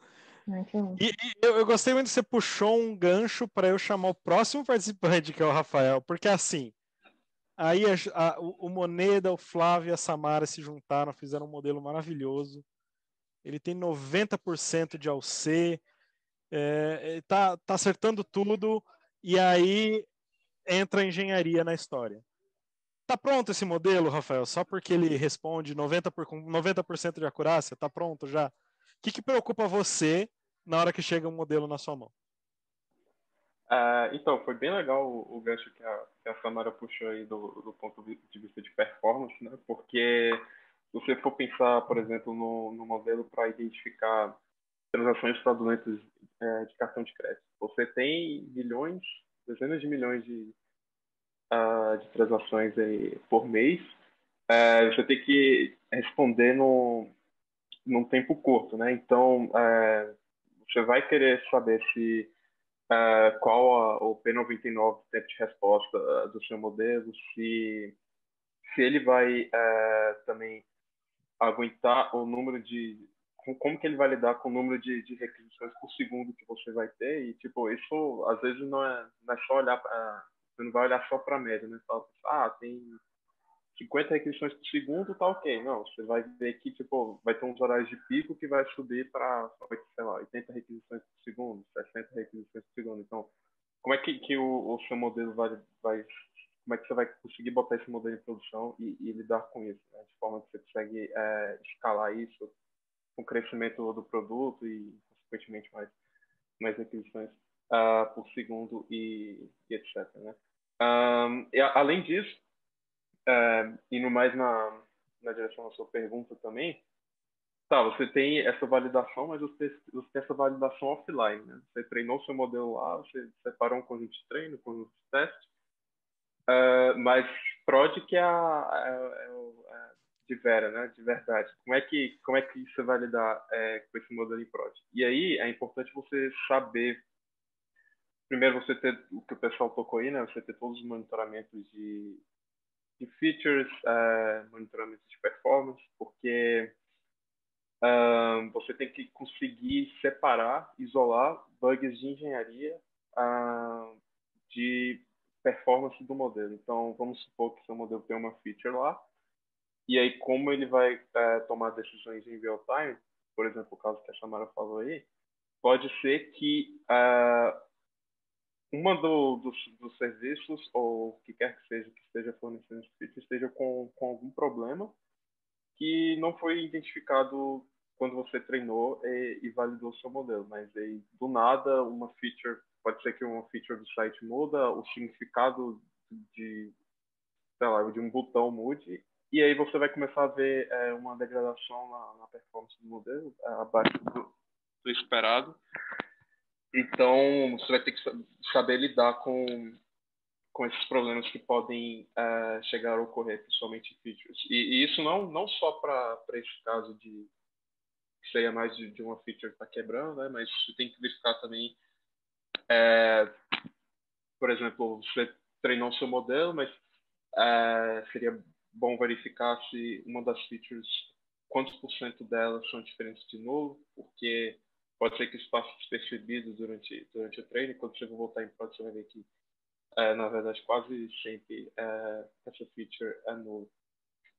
E eu gostei muito que você puxou um gancho para eu chamar o próximo participante, que é o Rafael, porque assim, aí o Moneda, o Flávio e a Samara se juntaram, fizeram um modelo maravilhoso. Ele tem 90% de AUC, tá acertando tudo, e aí entra a engenharia na história. Tá pronto esse modelo, Rafael? Só porque ele responde com 90% de acurácia? Tá pronto já? O que preocupa você na hora que chega um modelo na sua mão? Então, foi bem legal o gancho que a Samara puxou aí do ponto de vista de performance, né? Porque se você for pensar, por exemplo, no modelo para identificar transações fraudulentas de cartão de crédito, você tem milhões, dezenas de milhões de transações aí por mês. Você tem que responder num tempo curto, né? Então, você vai querer saber se qual o P99 tempo de resposta do seu modelo, se ele vai também aguentar o número de como que ele vai lidar com o número de requisições por segundo que você vai ter, e tipo, isso às vezes não é só olhar você não vai olhar só para a média, né? Fala, tem 50 requisições por segundo, tá ok. Não, você vai ver que tipo, vai ter uns horários de pico que vai subir para, sei lá, 80 requisições por segundo, 60 requisições por segundo. Então, como é que o seu modelo vai como é que você vai conseguir botar esse modelo em produção e lidar com isso, né? De forma que você consegue escalar isso com o crescimento do produto e, consequentemente, mais requisições por segundo e etc, né? Além disso, indo mais na direção da sua pergunta também, tá, você tem essa validação, mas você tem essa validação offline, né? Você treinou seu modelo lá, você separou um conjunto de treino, um conjunto de teste, mas prod que é de vera, né? De verdade. Como é que você vai lidar com esse modelo em prod? E aí é importante você saber primeiro você ter o que o pessoal tocou aí, né? Você ter todos os monitoramentos de features, monitoramentos de performance, porque você tem que conseguir separar, isolar bugs de engenharia de performance do modelo. Então, vamos supor que seu modelo tem uma feature lá, e aí como ele vai tomar decisões em real time, por exemplo, o caso que a Samara falou aí, pode ser que uma dos serviços, ou o que quer que seja que esteja fornecendo esse feature, esteja com algum problema que não foi identificado quando você treinou e validou o seu modelo. Mas aí, do nada, uma feature, pode ser que uma feature do site muda, o significado de, sei lá, de um botão mude, e aí você vai começar a ver uma degradação na performance do modelo, abaixo do esperado. Então, você vai ter que saber lidar com esses problemas que podem chegar a ocorrer, principalmente em features. E isso não só para esse caso de que seja mais de uma feature que está quebrando, né? Mas você tem que verificar também, por exemplo, você treinou seu modelo, mas seria bom verificar se uma das features, quantos % delas são diferentes de novo, porque pode ser que isso passe despercebido durante o treino, e quando você voltar em prod, você vai ver que na verdade, quase sempre essa feature é nula.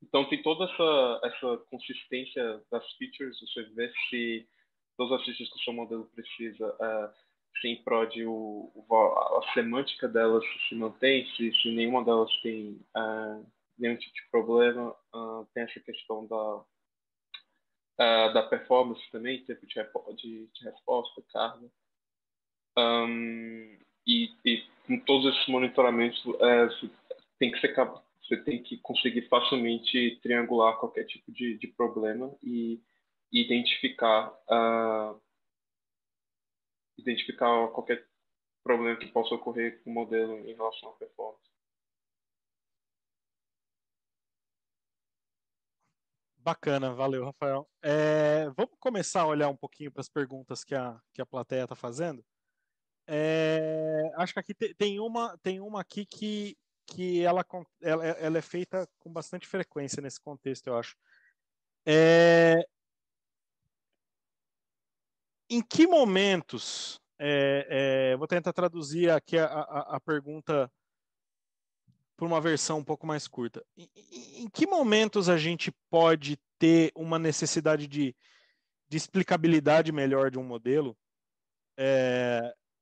Então, tem toda essa consistência das features, você vê se todas as features que o seu modelo precisa, se em prod a semântica delas se mantém, se nenhuma delas tem nenhum tipo de problema. Tem essa questão da performance também, tempo de resposta, carga. E com todos esses monitoramentos, você tem que conseguir facilmente triangular qualquer tipo de problema e identificar qualquer problema que possa ocorrer com o modelo em relação à performance. Bacana, valeu, Rafael. Vamos começar a olhar um pouquinho para as perguntas que a plateia está fazendo. Acho que aqui tem uma aqui que ela é feita com bastante frequência nesse contexto, eu acho. Em que momentos, vou tentar traduzir aqui a pergunta por uma versão um pouco mais curta. Em que momentos a gente pode ter uma necessidade de explicabilidade melhor de um modelo,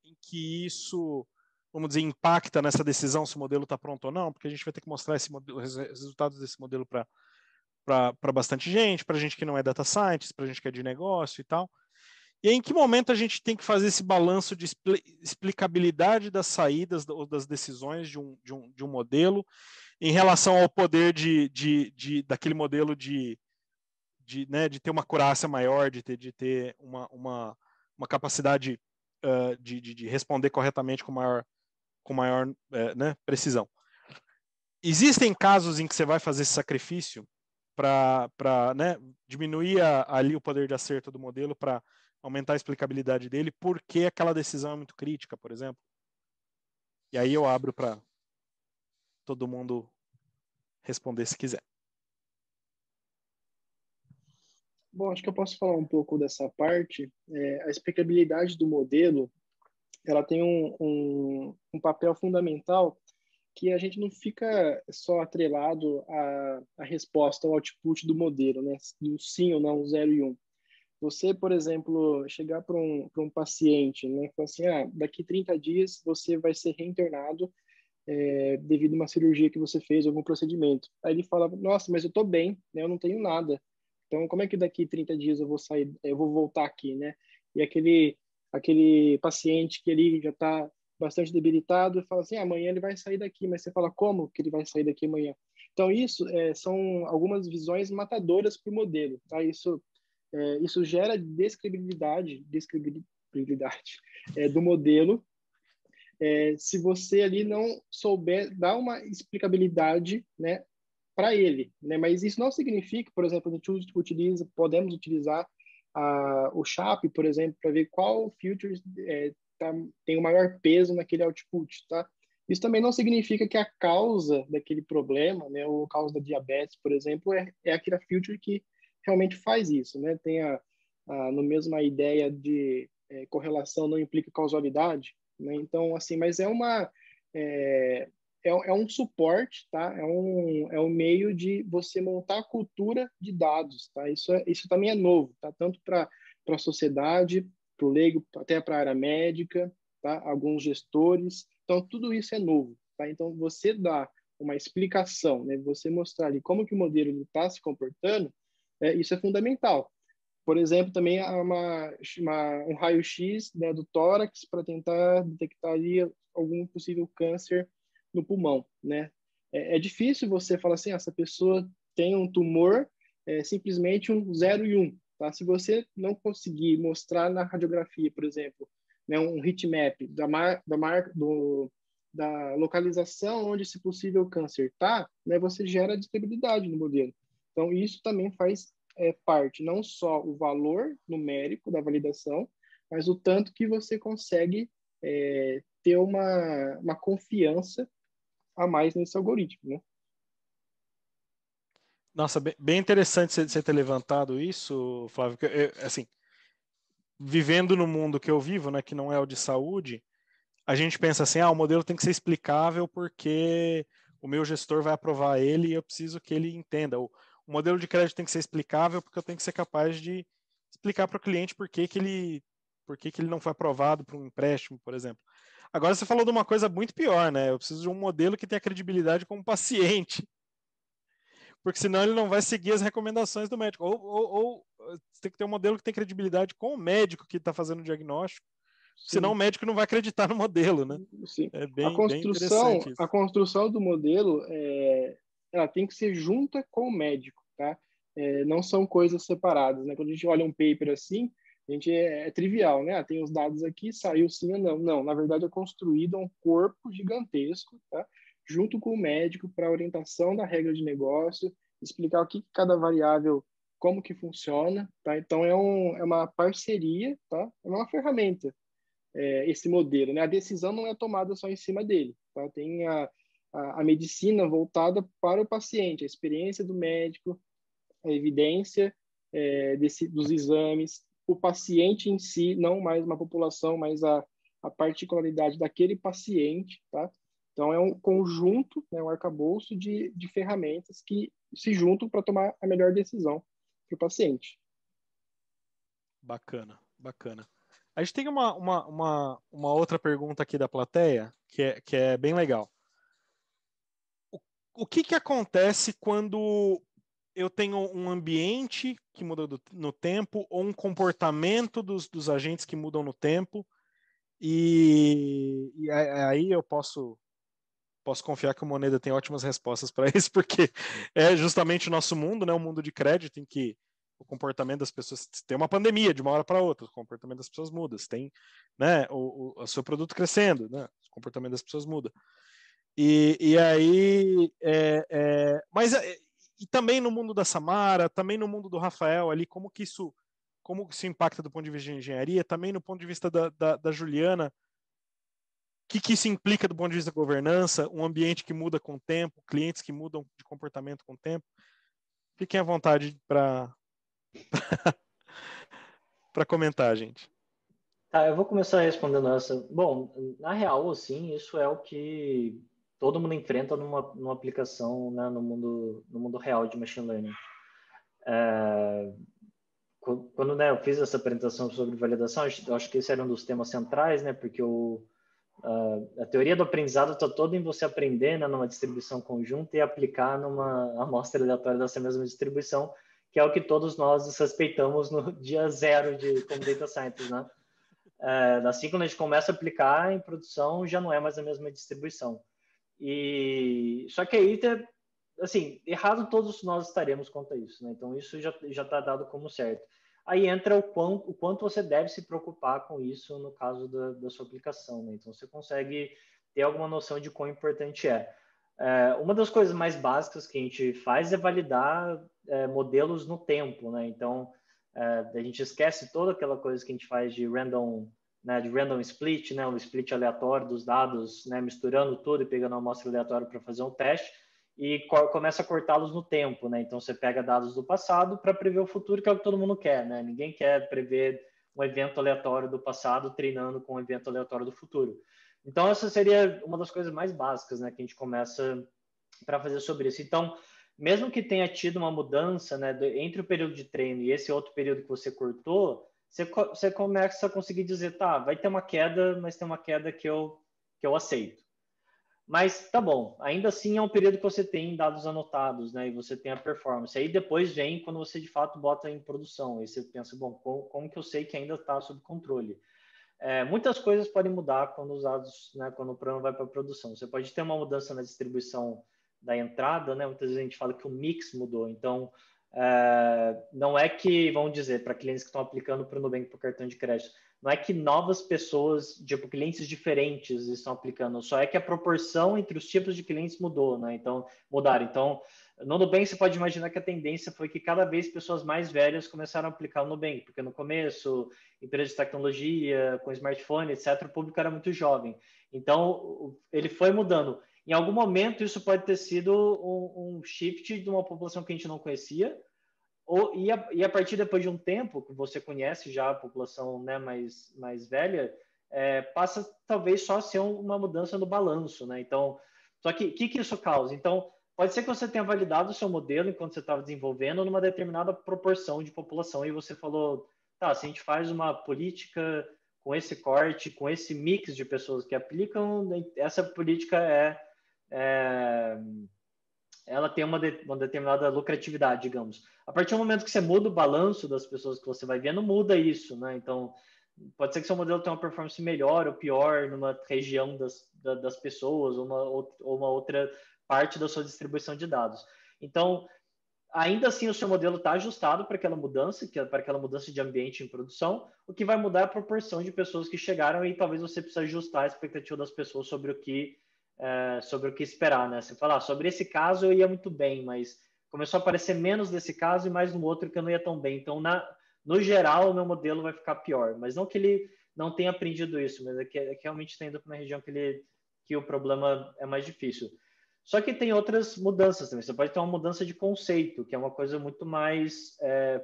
em que isso, vamos dizer, impacta nessa decisão se o modelo está pronto ou não, porque a gente vai ter que mostrar os resultados desse modelo para bastante gente, para gente que não é data scientist, para gente que é de negócio e tal. E aí, em que momento a gente tem que fazer esse balanço de explicabilidade das saídas ou das decisões de um modelo em relação ao poder daquele modelo de ter uma acurácia maior, de ter uma capacidade de responder corretamente com maior precisão. Existem casos em que você vai fazer esse sacrifício para diminuir ali o poder de acerto do modelo para aumentar a explicabilidade dele, porque aquela decisão é muito crítica, por exemplo. E aí eu abro para todo mundo responder se quiser. Bom, acho que eu posso falar um pouco dessa parte. A explicabilidade do modelo, ela tem um papel fundamental que a gente não fica só atrelado à resposta, ao output do modelo, né? Do sim ou não, 0 e 1. Você, por exemplo, chegar para um paciente, né, e falar assim, daqui 30 dias você vai ser reinternado devido a uma cirurgia que você fez, algum procedimento. Aí ele fala, nossa, mas eu estou bem, né, eu não tenho nada. Então, como é que daqui 30 dias eu vou voltar aqui, né? E aquele paciente que ele já está bastante debilitado fala assim, amanhã ele vai sair daqui, mas você fala, como que ele vai sair daqui amanhã? Então, isso são algumas visões matadoras para o modelo, tá? Isso gera descredibilidade do modelo, se você ali não souber dar uma explicabilidade, né, para ele, né? Mas isso não significa, por exemplo, a gente podemos utilizar o SHAP, por exemplo, para ver qual features tem o maior peso naquele output, tá? Isso também não significa que a causa daquele problema, né, ou a causa da diabetes, por exemplo, é aquela filter que realmente faz isso, né? Tem no mesmo a ideia de correlação não implica causalidade, né? Então, assim, mas é um suporte, tá? É um meio de você montar a cultura de dados, tá? Isso também é novo, tá? Tanto para a sociedade, para o leigo, até para a área médica, tá? Alguns gestores. Então, tudo isso é novo, tá? Então, você dá uma explicação, né? Você mostrar ali como que o modelo está se comportando, isso é fundamental. Por exemplo, também há um raio-x, né, do tórax para tentar detectar ali algum possível câncer no pulmão, né? É difícil você falar assim, essa pessoa tem um tumor, simplesmente um 0 e 1, tá? Se você não conseguir mostrar na radiografia, por exemplo, né, um heatmap da localização onde esse possível câncer está, né, você gera disponibilidade no modelo. Então, isso também faz parte, não só o valor numérico da validação, mas o tanto que você consegue ter uma confiança a mais nesse algoritmo, né? Nossa, bem interessante você ter levantado isso, Flávio. Assim, vivendo no mundo que eu vivo, né, que não é o de saúde, a gente pensa assim, o modelo tem que ser explicável porque o meu gestor vai aprovar ele e eu preciso que ele entenda. O modelo de crédito tem que ser explicável porque eu tenho que ser capaz de explicar para o cliente por que ele não foi aprovado para um empréstimo, por exemplo. Agora você falou de uma coisa muito pior, né? Eu preciso de um modelo que tenha credibilidade como paciente, porque senão ele não vai seguir as recomendações do médico. Ou você tem que ter um modelo que tem credibilidade com o médico que está fazendo o diagnóstico, senão o médico não vai acreditar no modelo, né? Sim. É bem interessante isso. A construção do modelo ela tem que ser junta com o médico, tá? Não são coisas separadas, né? Quando a gente olha um paper assim, a gente é trivial, né? Tem os dados aqui, saiu sim ou não. Não, na verdade é construído um corpo gigantesco, tá? Junto com o médico para orientação da regra de negócio, explicar o que cada variável, como que funciona, tá? Então é uma parceria, tá? É uma ferramenta. Esse modelo, né? A decisão não é tomada só em cima dele, tá? Tem a medicina voltada para o paciente, a experiência do médico, a evidência dos exames, o paciente em si, não mais uma população, mas a particularidade daquele paciente, tá? Então, é um conjunto, né, um arcabouço de ferramentas que se juntam para tomar a melhor decisão para o paciente. Bacana, bacana. A gente tem uma outra pergunta aqui da plateia, que é bem legal. O que acontece quando eu tenho um ambiente que muda no tempo ou um comportamento dos agentes que mudam no tempo e aí eu posso confiar que o Moneda tem ótimas respostas para isso, porque é justamente o nosso mundo, né, um mundo de crédito em que o comportamento das pessoas tem uma pandemia de uma hora para outra, o comportamento das pessoas muda, tem, né, o seu produto crescendo, né, o comportamento das pessoas muda. E aí, mas e também no mundo da Samara, também no mundo do Rafael ali, como isso impacta do ponto de vista de engenharia, também no ponto de vista da Juliana, o que isso implica do ponto de vista da governança, um ambiente que muda com o tempo, clientes que mudam de comportamento com o tempo. Fiquem à vontade para comentar, gente. Tá, eu vou começar respondendo essa. Bom, na real, assim, isso é o que todo mundo enfrenta numa aplicação, né, no mundo real de machine learning. Quando, né, eu fiz essa apresentação sobre validação, eu acho que esse era um dos temas centrais, né, porque a teoria do aprendizado está toda em você aprender, né, numa distribuição conjunta e aplicar numa amostra aleatória dessa mesma distribuição, que é o que todos nós respeitamos no dia zero como data scientist, né? Assim, quando a gente começa a aplicar em produção, já não é mais a mesma distribuição. Só que aí, assim, errado todos nós estaremos quanto a isso, né? Então, isso já está dado como certo. Aí entra o quanto você deve se preocupar com isso no caso da sua aplicação, né? Então, você consegue ter alguma noção de quão importante é. Uma das coisas mais básicas que a gente faz é validar modelos no tempo, né? Então, a gente esquece toda aquela coisa que a gente faz de random né, de random split, né, um split aleatório dos dados, né, misturando tudo e pegando uma amostra aleatória para fazer um teste, e começa a cortá-los no tempo, né? Então você pega dados do passado para prever o futuro, que é o que todo mundo quer, né? Ninguém quer prever um evento aleatório do passado treinando com um evento aleatório do futuro. Então essa seria uma das coisas mais básicas, né, que a gente começa para fazer sobre isso. Então, mesmo que tenha tido uma mudança, né, entre o período de treino e esse outro período que você cortou, você começa a conseguir dizer, tá, vai ter uma queda, mas tem uma queda que eu aceito. Mas tá bom, ainda assim é um período que você tem dados anotados, né? E você tem a performance. Aí depois vem quando você de fato bota em produção. Aí você pensa, bom, como que eu sei que ainda está sob controle? Muitas coisas podem mudar quando os dados, né? Quando o programa vai para produção. Você pode ter uma mudança na distribuição da entrada, né? Muitas vezes a gente fala que o mix mudou. Então, não é que, vamos dizer, para clientes que estão aplicando para o Nubank para o cartão de crédito, não é que novas pessoas, tipo, clientes diferentes estão aplicando, só é que a proporção entre os tipos de clientes mudou, né? Então, mudaram. Então, no Nubank, você pode imaginar que a tendência foi que cada vez pessoas mais velhas começaram a aplicar o Nubank, porque no começo, empresas de tecnologia, com smartphone, etc., o público era muito jovem. Então, ele foi mudando. Em algum momento, isso pode ter sido um shift de uma população que a gente não conhecia, e a partir depois de um tempo, que você conhece já a população, né, mais velha, passa talvez só a ser uma mudança no balanço, né? Então, só que o que isso causa? Então, pode ser que você tenha validado o seu modelo enquanto você estava desenvolvendo numa determinada proporção de população e você falou, tá, se a gente faz uma política com esse corte, com esse mix de pessoas que aplicam, essa política ela tem uma determinada lucratividade, digamos. A partir do momento que você muda o balanço das pessoas que você vai vendo, muda isso, né? Então, pode ser que seu modelo tenha uma performance melhor ou pior numa região das pessoas ou uma outra parte da sua distribuição de dados. Então, ainda assim, o seu modelo está ajustado para aquela mudança, para aquela mudança de ambiente em produção. O que vai mudar é a proporção de pessoas que chegaram e talvez você precise ajustar a expectativa das pessoas sobre o que esperar, né? Você fala, sobre esse caso eu ia muito bem, mas começou a aparecer menos desse caso e mais no outro que eu não ia tão bem. Então, no geral, o meu modelo vai ficar pior. Mas não que ele não tenha aprendido isso, mas é que realmente está indo para uma região que o problema é mais difícil. Só que tem outras mudanças também. Você pode ter uma mudança de conceito, que é uma coisa muito mais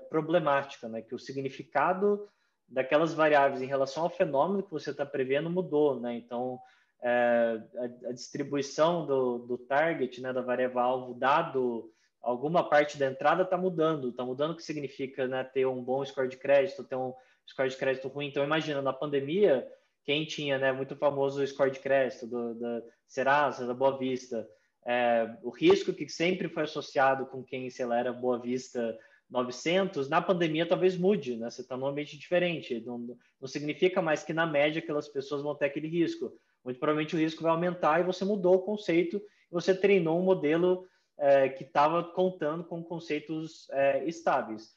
problemática, né? Que o significado daquelas variáveis em relação ao fenômeno que você está prevendo mudou, né? Então, a distribuição do target, né, da variável alvo, dado alguma parte da entrada, está mudando o que significa, né, ter um bom score de crédito, ter um score de crédito ruim. Então, imagina, na pandemia, quem tinha, né, muito famoso o score de crédito da Serasa, da Boa Vista, o risco que sempre foi associado com quem, sei lá, era Boa Vista 900, na pandemia talvez mude, né? Você está num ambiente diferente, não significa mais que na média aquelas pessoas vão ter aquele risco. Muito provavelmente o risco vai aumentar e você mudou o conceito, e você treinou um modelo que estava contando com conceitos estáveis.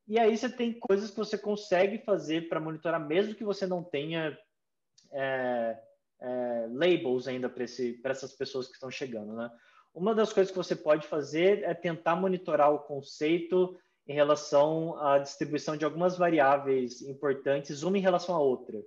E aí você tem coisas que você consegue fazer para monitorar, mesmo que você não tenha labels ainda para essas pessoas que estão chegando, né? Uma das coisas que você pode fazer é tentar monitorar o conceito em relação à distribuição de algumas variáveis importantes, uma em relação à outra.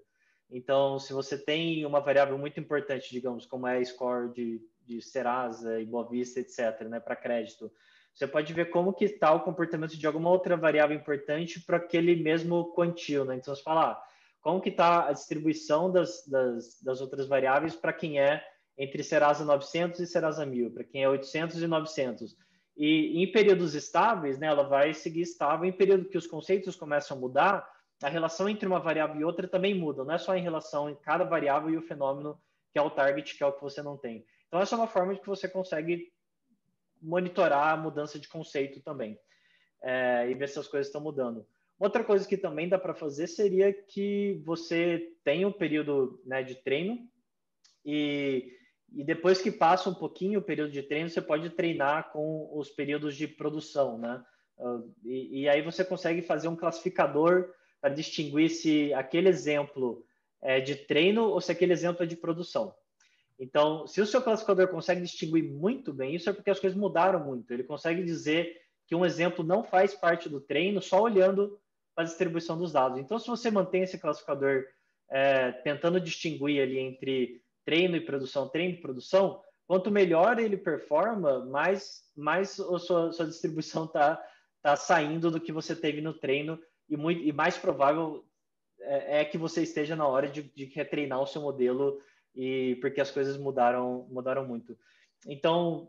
Então, se você tem uma variável muito importante, digamos, como é a score de Serasa e Boa Vista, etc., né, para crédito, você pode ver como que está o comportamento de alguma outra variável importante para aquele mesmo quantio, né? Então, você fala, como que está a distribuição das outras variáveis para quem é entre Serasa 900 e Serasa 1000, para quem é 800 e 900. E em períodos estáveis, né, ela vai seguir estável. Em período que os conceitos começam a mudar, a relação entre uma variável e outra também muda. Não é só em relação em cada variável e o fenômeno que é o target, que é o que você não tem. Então, essa é uma forma de que você consegue monitorar a mudança de conceito também e ver se as coisas estão mudando. Outra coisa que também dá para fazer seria que você tenha um período, né, de treino e depois que passa um pouquinho o período de treino, você pode treinar com os períodos de produção, né? E aí você consegue fazer um classificador para distinguir se aquele exemplo é de treino ou se aquele exemplo é de produção. Então, se o seu classificador consegue distinguir muito bem, isso é porque as coisas mudaram muito. Ele consegue dizer que um exemplo não faz parte do treino só olhando para a distribuição dos dados. Então, se você mantém esse classificador tentando distinguir ali entre treino e produção, quanto melhor ele performa, mais a sua distribuição tá saindo do que você teve no treino, e mais provável é que você esteja na hora de retreinar o seu modelo, porque as coisas mudaram muito. Então,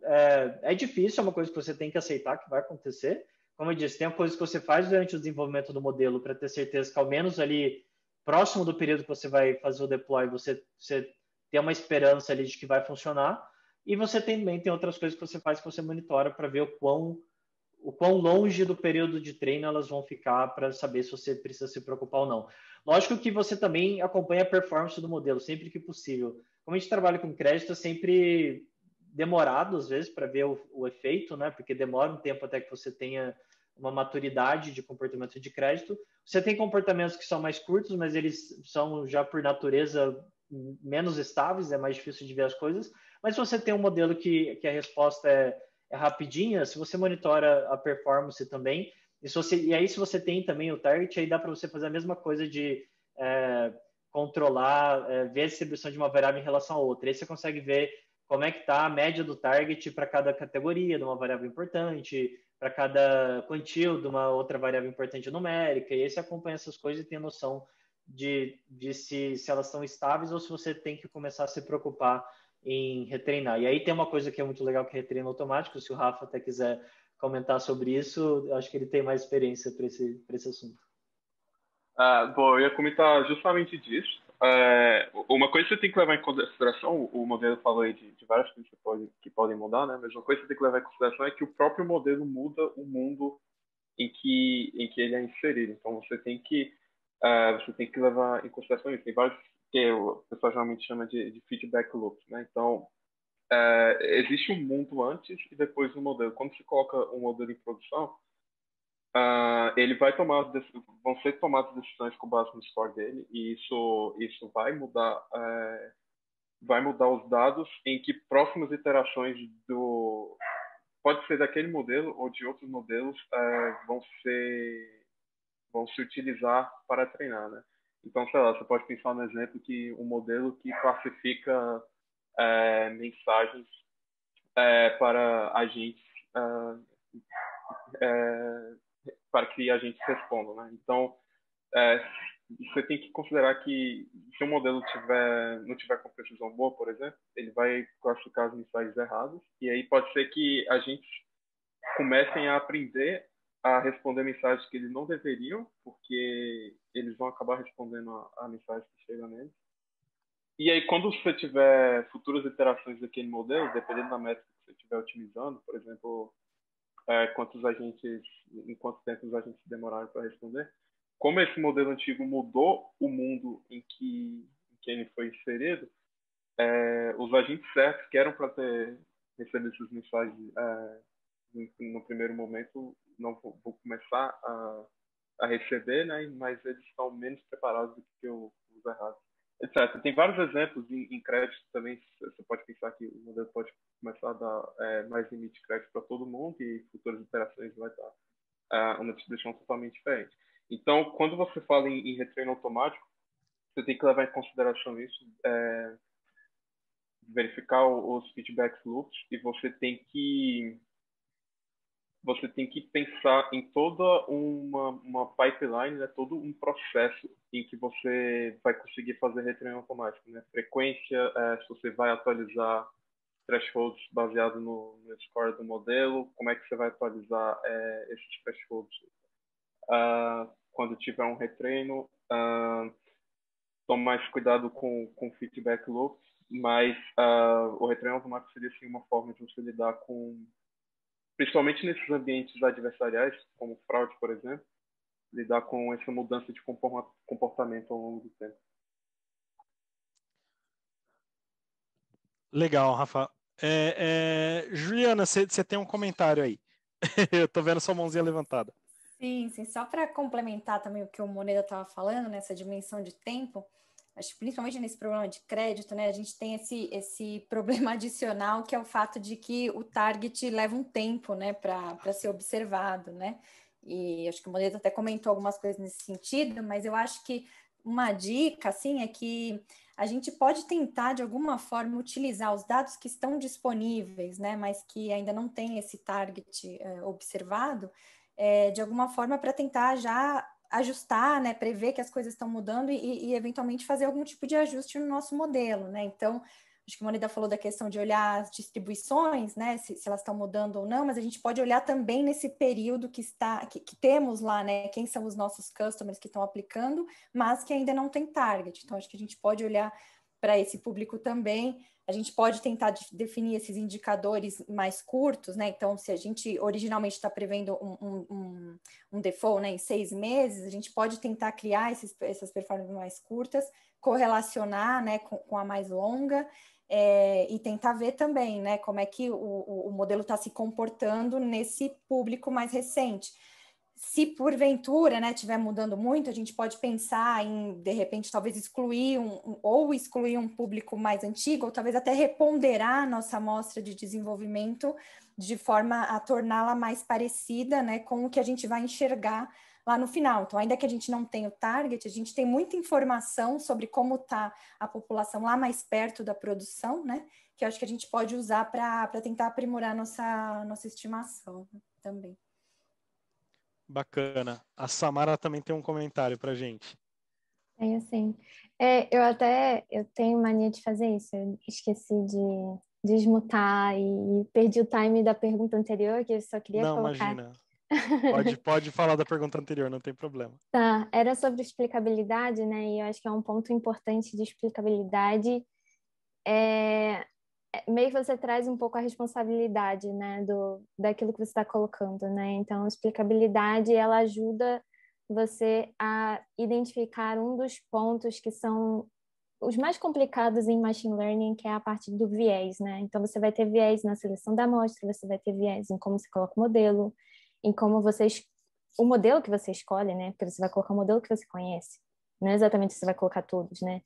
é difícil, é uma coisa que você tem que aceitar que vai acontecer. Como eu disse, tem coisas que você faz durante o desenvolvimento do modelo para ter certeza que, ao menos ali, próximo do período que você vai fazer o deploy, você tem uma esperança ali de que vai funcionar. E você também tem outras coisas que você faz que você monitora para ver o quão longe do período de treino elas vão ficar, para saber se você precisa se preocupar ou não. Lógico que você também acompanha a performance do modelo sempre que possível. Como a gente trabalha com crédito, é sempre demorado, às vezes, para ver o efeito, né? Porque demora um tempo até que você tenha uma maturidade de comportamento de crédito. Você tem comportamentos que são mais curtos, mas eles são já, por natureza, menos estáveis, é mais difícil de ver as coisas. Mas se você tem um modelo que a resposta é rapidinha, se você monitora a performance também, e aí se você tem também o target, aí dá para você fazer a mesma coisa de controlar, ver a distribuição de uma variável em relação a outra. Aí você consegue ver como é que está a média do target para cada categoria de uma variável importante, para cada quantile de uma outra variável importante numérica, e aí você acompanha essas coisas e tem noção de se elas estão estáveis ou se você tem que começar a se preocupar em retreinar. E aí tem uma coisa que é muito legal, que é retreino automático. Se o Rafa até quiser comentar sobre isso, eu acho que ele tem mais experiência para esse assunto. Bom, eu ia comentar justamente disso. Uma coisa que você tem que levar em consideração, o modelo falou aí de várias coisas que podem mudar, né? Mas uma coisa que você tem que levar em consideração é que o próprio modelo muda o mundo em que ele é inserido. Então você tem que levar em consideração isso. Tem vários que o pessoal geralmente chama de feedback loops, né? Então existe um mundo antes e depois do modelo. Quando se coloca um modelo em produção, ele vão ser tomadas decisões com base no score dele, e isso vai mudar os dados em que próximas iterações pode ser daquele modelo ou de outros modelos vão se utilizar para treinar, né? Então, sei lá, você pode pensar no exemplo que um modelo que classifica mensagens para agentes para que agentes respondam, né? Então, você tem que considerar que se o modelo não tiver com precisão boa, por exemplo, ele vai classificar as mensagens erradas, e aí pode ser que agentes comecem a aprender a responder mensagens que eles não deveriam, porque eles vão acabar respondendo a mensagem que chega neles. E aí, quando você tiver futuras iterações daquele modelo, dependendo da métrica que você estiver otimizando, por exemplo, em quanto tempo os agentes demoraram para responder, como esse modelo antigo mudou o mundo em que ele foi inserido, os agentes certos que eram para receber essas mensagens no primeiro momento não vão começar a receber, né? Mas eles estão menos preparados do que os errados, etc. Tem vários exemplos em crédito também. Você pode pensar que o modelo pode começar a dar mais limite de crédito para todo mundo, e futuras interações vai dar uma distribuição totalmente diferente. Então, quando você fala em retreino automático, você tem que levar em consideração isso, verificar os feedback loops, e você tem que pensar em toda uma pipeline, né, todo um processo em que você vai conseguir fazer retreino automático, né? Frequência, se você vai atualizar thresholds baseado no score do modelo, como é que você vai atualizar esses thresholds quando tiver um retreino, tome mais cuidado com feedback loops, mas o retreino automático seria assim, uma forma de você lidar com, principalmente nesses ambientes adversariais, como fraude, por exemplo, lidar com essa mudança de comportamento ao longo do tempo. Legal, Rafa. Juliana, você tem um comentário aí. Eu tô vendo sua mãozinha levantada. Sim, só para complementar também o que o Moneda estava falando, nessa dimensão de tempo, acho que principalmente nesse problema de crédito, né, a gente tem esse problema adicional, que é o fato de que o target leva um tempo, né, para ser observado, né, e acho que o Moneda até comentou algumas coisas nesse sentido, mas eu acho que uma dica, assim, é que a gente pode tentar, de alguma forma, utilizar os dados que estão disponíveis, né, mas que ainda não tem esse target observado, de alguma forma para tentar já ajustar, né, prever que as coisas estão mudando e eventualmente fazer algum tipo de ajuste no nosso modelo, né? Então, acho que a Moneda falou da questão de olhar as distribuições, né, se elas estão mudando ou não, mas a gente pode olhar também nesse período que temos lá, né, quem são os nossos customers que estão aplicando, mas que ainda não tem target. Então, acho que a gente pode olhar para esse público também. A gente pode tentar definir esses indicadores mais curtos, né? Então, se a gente originalmente está prevendo um default, né, em 6 meses, a gente pode tentar criar essas performances mais curtas, correlacionar, né, com a mais longa, e tentar ver também, né, como é que o modelo está se comportando nesse público mais recente. Se porventura, né, estiver mudando muito, a gente pode pensar em, de repente, talvez excluir um público mais antigo, ou talvez até reponderar a nossa amostra de desenvolvimento de forma a torná-la mais parecida, né, com o que a gente vai enxergar lá no final. Então, ainda que a gente não tenha o target, a gente tem muita informação sobre como está a população lá mais perto da produção, né, que eu acho que a gente pode usar para tentar aprimorar nossa estimação, né, também. Bacana. A Samara também tem um comentário para gente. Tenho sim. Eu tenho mania de fazer isso. Eu esqueci de desmutar e perdi o time da pergunta anterior, que eu só queria Não, colocar. imagina. Pode falar da pergunta anterior, não tem problema. Tá, era sobre explicabilidade, né? E eu acho que é um ponto importante de explicabilidade. Meio que você traz um pouco a responsabilidade, né, daquilo que você está colocando, né? Então, a explicabilidade, ela ajuda você a identificar um dos pontos que são os mais complicados em machine learning, que é a parte do viés, né? Então, você vai ter viés na seleção da amostra, você vai ter viés em como você coloca o modelo, em como o modelo que você escolhe, né? Porque você vai colocar o modelo que você conhece, não é exatamente você vai colocar todos, né?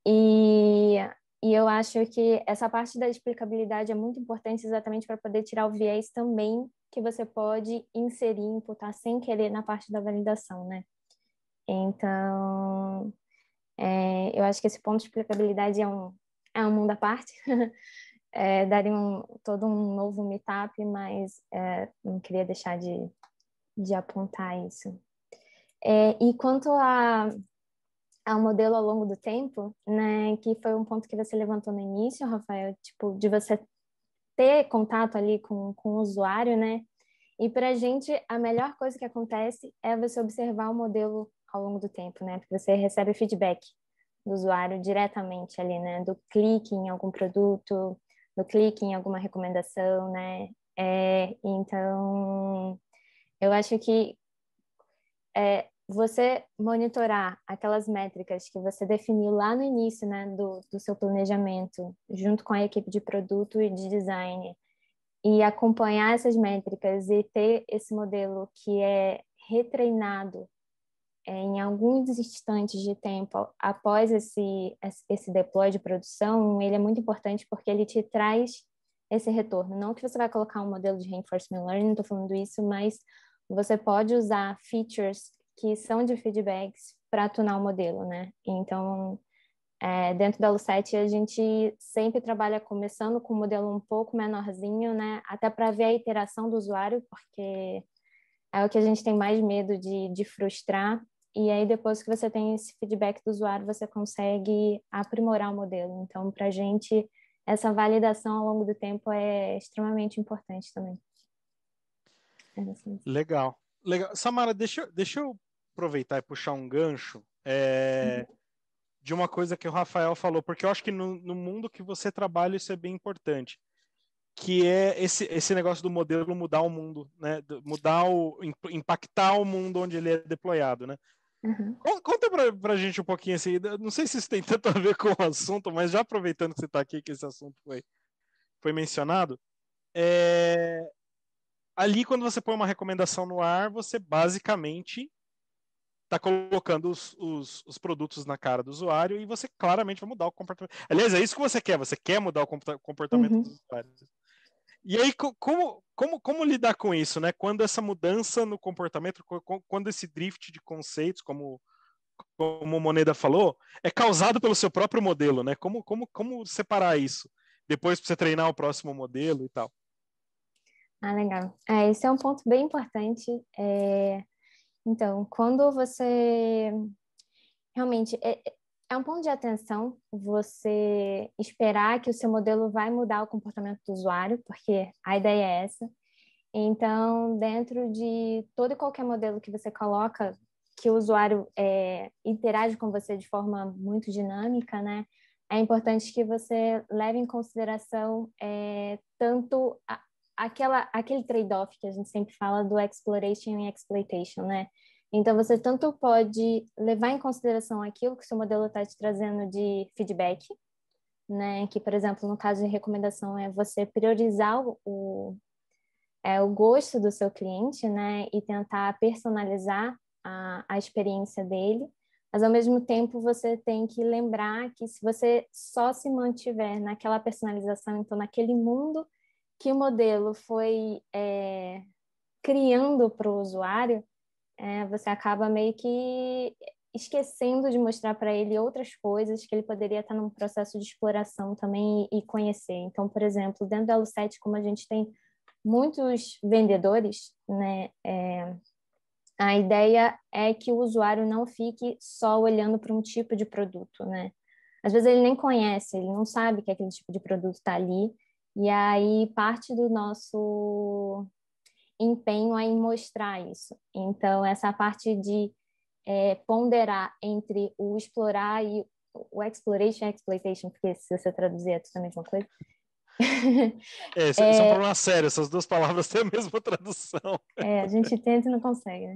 E eu acho que essa parte da explicabilidade é muito importante exatamente para poder tirar o viés também que você pode inserir, imputar sem querer na parte da validação, né? Então, eu acho que esse ponto de explicabilidade é um mundo à parte. Daria todo um novo meetup, mas não queria deixar de apontar isso. E quanto ao modelo ao longo do tempo, né, que foi um ponto que você levantou no início, Rafael, tipo, de você ter contato ali com o usuário, né, e para a gente a melhor coisa que acontece é você observar o modelo ao longo do tempo, né, porque você recebe feedback do usuário diretamente ali, né, do clique em algum produto, do clique em alguma recomendação, né, então eu acho que você monitorar aquelas métricas que você definiu lá no início, né, do seu planejamento, junto com a equipe de produto e de design, e acompanhar essas métricas e ter esse modelo que é retreinado em alguns instantes de tempo após esse deploy de produção, ele é muito importante porque ele te traz esse retorno. Não que você vai colocar um modelo de reinforcement learning, não estou falando isso, mas você pode usar features que são de feedbacks para tunar o modelo, né? Então, dentro da Lucet, a gente sempre trabalha começando com um modelo um pouco menorzinho, né? Até para ver a iteração do usuário, porque é o que a gente tem mais medo de frustrar. E aí, depois que você tem esse feedback do usuário, você consegue aprimorar o modelo. Então, para a gente, essa validação ao longo do tempo é extremamente importante também. Legal. Samara, deixa eu aproveitar e puxar um gancho de uma coisa que o Rafael falou, porque eu acho que no mundo que você trabalha isso é bem importante, que é esse negócio do modelo mudar o mundo, né? Impactar o mundo onde ele é deployado, né? Uhum. Conta pra gente um pouquinho assim, não sei se isso tem tanto a ver com o assunto, mas já aproveitando que você está aqui, que esse assunto foi mencionado, ali quando você põe uma recomendação no ar, você basicamente está colocando os produtos na cara do usuário e você claramente vai mudar o comportamento. Aliás, é isso que você quer mudar o comportamento dos usuários. E aí, como lidar com isso, né? Quando essa mudança no comportamento, quando esse drift de conceitos, como como o Moneda falou, é causado pelo seu próprio modelo, né? Como separar isso? Depois para você treinar o próximo modelo e tal. Legal. Esse é um ponto bem importante. Então, quando você... Realmente, é um ponto de atenção você esperar que o seu modelo vai mudar o comportamento do usuário, porque a ideia é essa. Então, dentro de todo e qualquer modelo que você coloca, que o usuário interage com você de forma muito dinâmica, né? É importante que você leve em consideração tanto aquele trade-off que a gente sempre fala do exploration e exploitation, né? Então, você tanto pode levar em consideração aquilo que o seu modelo está te trazendo de feedback, né? Que, por exemplo, no caso de recomendação, é você priorizar o gosto do seu cliente, né? E tentar personalizar a experiência dele. Mas, ao mesmo tempo, você tem que lembrar que se você só se mantiver naquela personalização, então, naquele mundo que o modelo foi criando para o usuário, você acaba meio que esquecendo de mostrar para ele outras coisas que ele poderia estar num processo de exploração também e conhecer. Então, por exemplo, dentro do Elo7, como a gente tem muitos vendedores, né, a ideia é que o usuário não fique só olhando para um tipo de produto, né? Às vezes ele nem conhece, ele não sabe que aquele tipo de produto está ali, e aí parte do nosso empenho é em mostrar isso. Então, essa parte de ponderar entre o explorar e o exploration e exploitation, porque se você traduzir é totalmente uma coisa. Esse é um problema sério, essas duas palavras têm a mesma tradução. A gente tenta e não consegue, né?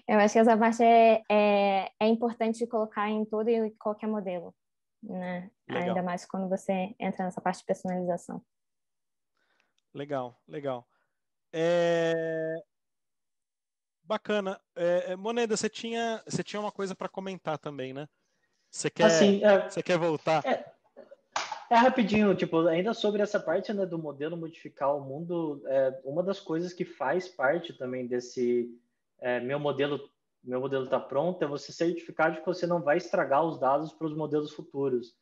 Eu acho que essa parte é importante colocar em todo e qualquer modelo, né? Legal. Ainda mais quando você entra nessa parte de personalização. Legal. Bacana. Moneda, você tinha uma coisa para comentar também, né? Você quer voltar? Rapidinho, tipo, ainda sobre essa parte, né, do modelo modificar o mundo, uma das coisas que faz parte também desse meu modelo está pronto, é você certificar de que você não vai estragar os dados para os modelos futuros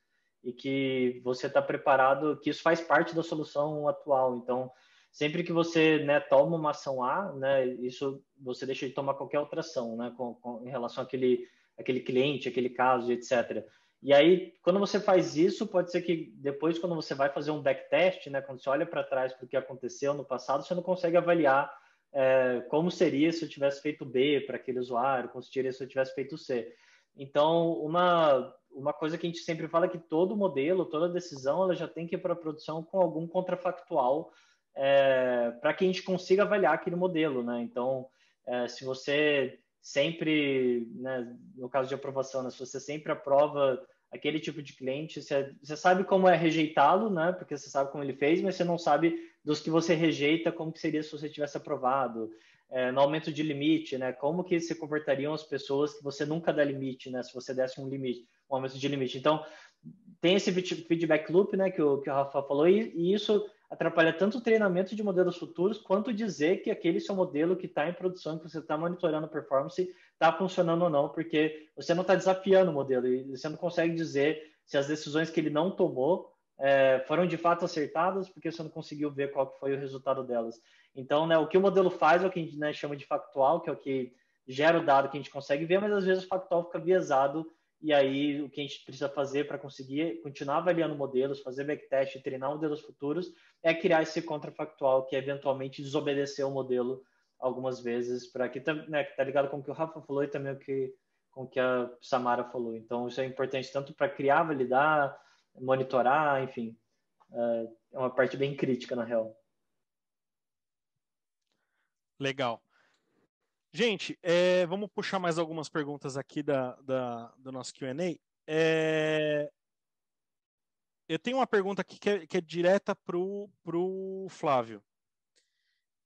e que você está preparado, que isso faz parte da solução atual. Então, sempre que você, né, toma uma ação A, né, isso você deixa de tomar qualquer outra ação, né, em relação àquele cliente, aquele caso, etc. E aí, quando você faz isso, pode ser que depois, quando você vai fazer um backtest, né, quando você olha para trás para o que aconteceu no passado, você não consegue avaliar como seria se eu tivesse feito B para aquele usuário, como seria se eu tivesse feito C. Então, uma coisa que a gente sempre fala é que todo modelo, toda decisão, ela já tem que ir para a produção com algum contrafactual para que a gente consiga avaliar aquele modelo, né? Então, se você sempre, né, no caso de aprovação, né, se você sempre aprova aquele tipo de cliente, você sabe como é rejeitá-lo, né, porque você sabe como ele fez, mas você não sabe dos que você rejeita, como que seria se você tivesse aprovado. No aumento de limite, né, como que se comportariam as pessoas que você nunca dá limite, né, se você desse um aumento de limite. Então, tem esse feedback loop, né, que o Rafa falou, e isso atrapalha tanto o treinamento de modelos futuros, quanto dizer que aquele seu modelo que está em produção, que você está monitorando a performance, está funcionando ou não, porque você não está desafiando o modelo, e você não consegue dizer se as decisões que ele não tomou foram de fato acertadas, porque você não conseguiu ver qual que foi o resultado delas. Então, né, o que o modelo faz é o que a gente, né, chama de factual, que é o que gera o dado que a gente consegue ver, mas às vezes o factual fica viesado. E aí, o que a gente precisa fazer para conseguir continuar avaliando modelos, fazer backtest e treinar modelos futuros é criar esse contrafactual que eventualmente desobedecer o modelo algumas vezes, para que, né, tá ligado com o que o Rafa falou e também com o que a Samara falou. Então, isso é importante tanto para criar, validar, monitorar, enfim. É uma parte bem crítica, na real. Legal. Gente, vamos puxar mais algumas perguntas aqui do nosso Q&A. Eu tenho uma pergunta aqui que é direta para o Flávio.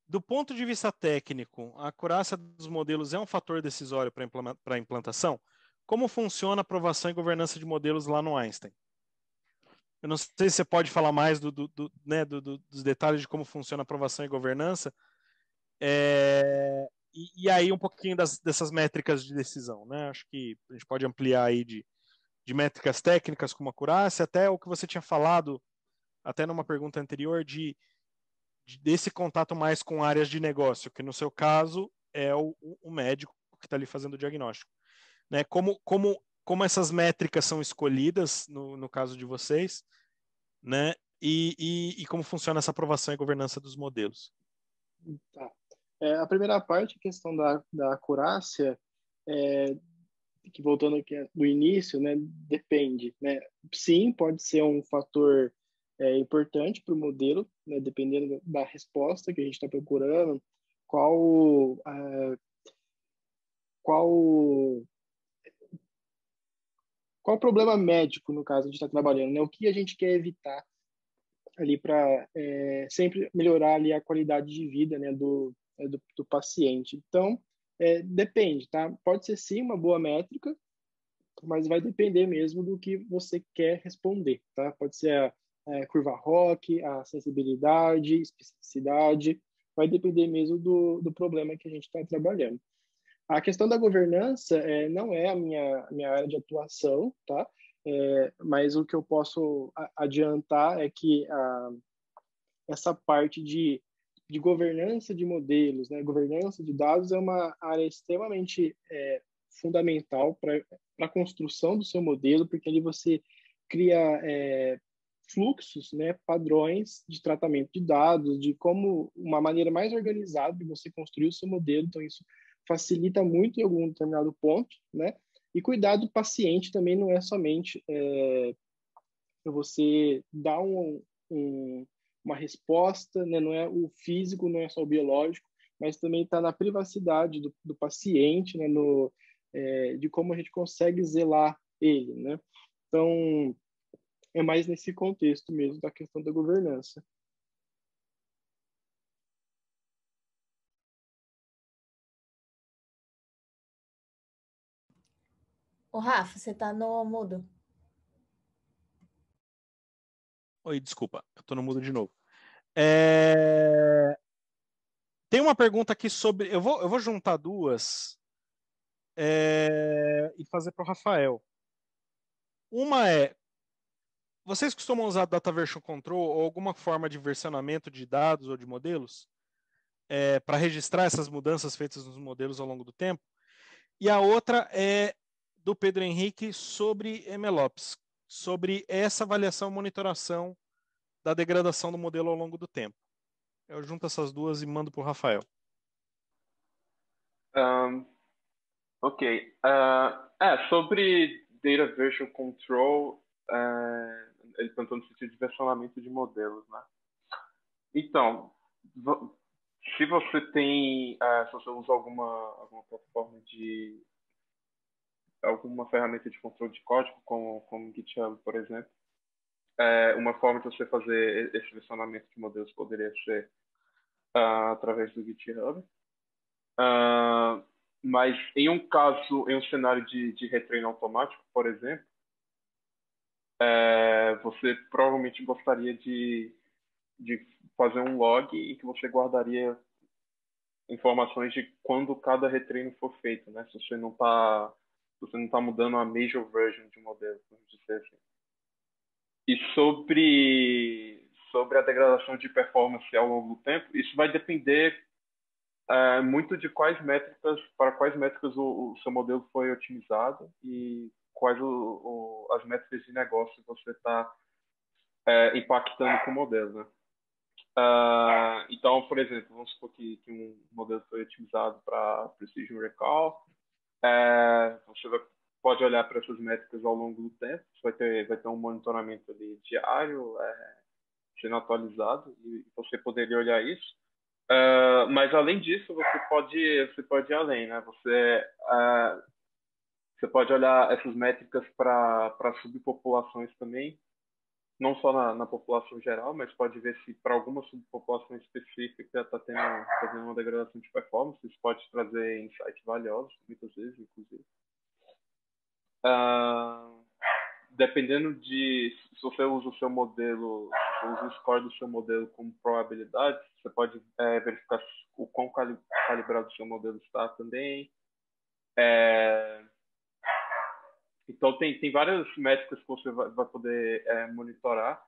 Do ponto de vista técnico, a acurácia dos modelos é um fator decisório para a implantação? Como funciona a aprovação e governança de modelos lá no Einstein? Eu não sei se você pode falar mais dos detalhes de como funciona a aprovação e governança, e aí um pouquinho dessas métricas de decisão, né? Acho que a gente pode ampliar aí de métricas técnicas como acurácia, até o que você tinha falado, até numa pergunta anterior, desse contato mais com áreas de negócio, que no seu caso é o médico que está ali fazendo o diagnóstico. Né? Como essas métricas são escolhidas no caso de vocês, né? E como funciona essa aprovação e governança dos modelos? Tá. A primeira parte, a questão da acurácia, que voltando aqui do início, né, depende, né? Sim, pode ser um fator importante para o modelo, né, dependendo da resposta que a gente está procurando, qual problema médico, no caso, a gente está trabalhando, né? O que a gente quer evitar ali para sempre melhorar ali a qualidade de vida, né, do paciente. Então, depende, tá? Pode ser sim uma boa métrica, mas vai depender mesmo do que você quer responder, tá? Pode ser a curva ROC, a sensibilidade, especificidade, vai depender mesmo do problema que a gente está trabalhando. A questão da governança não é a minha área de atuação, tá? Mas o que eu posso adiantar é que essa parte de governança de modelos, né, governança de dados é uma área extremamente fundamental para a construção do seu modelo, porque ali você cria fluxos, né, padrões de tratamento de dados, de como uma maneira mais organizada de você construir o seu modelo. Então, isso facilita muito em algum determinado ponto, né? E cuidar do paciente também não é somente você dar uma resposta, né? Não é o físico, não é só o biológico, mas também está na privacidade do paciente, né? De como a gente consegue zelar ele, né? Então, é mais nesse contexto mesmo da questão da governança. Ô, Rafa, você tá no mudo. Oi, desculpa, eu tô no mudo de novo. Tem uma pergunta aqui sobre... Eu vou juntar duas e fazer para o Rafael. Uma vocês costumam usar Data Version Control ou alguma forma de versionamento de dados ou de modelos para registrar essas mudanças feitas nos modelos ao longo do tempo? E a outra é do Pedro Henrique sobre MLOps, sobre essa avaliação e monitoração da degradação do modelo ao longo do tempo. Eu junto essas duas e mando para o Rafael. Ok. Sobre Data Version Control, ele perguntou no sentido de versionamento de modelos, né? Então, se você se você usa alguma plataforma alguma ferramenta de controle de código, como GitHub, por exemplo, uma forma de você fazer esse versionamento de modelos poderia ser através do GitHub. Mas em um cenário de retreino automático, por exemplo, você provavelmente gostaria de fazer um log e que você guardaria informações de quando cada retreino for feito, né? Se você não está mudando a major version de um modelo, vamos dizer assim. E sobre a degradação de performance ao longo do tempo, isso vai depender muito de para quais métricas o seu modelo foi otimizado e quais as métricas de negócio você está impactando com o modelo, né? Então, por exemplo, vamos supor que um modelo foi otimizado para Precision Recall. Você pode olhar para essas métricas ao longo do tempo. Você vai ter um monitoramento ali diário, sendo atualizado, e você poderia olhar isso. Mas além disso, você pode ir além, né? Você pode olhar essas métricas para subpopulações também, não só na população geral, mas pode ver se para alguma subpopulação específica está tendo uma degradação de performance. Isso pode trazer insights valiosos, muitas vezes, inclusive. dependendo de se você usa o seu modelo, usa o score do seu modelo como probabilidade, você pode verificar o quão calibrado o seu modelo está também. Então, tem várias métricas que você vai poder monitorar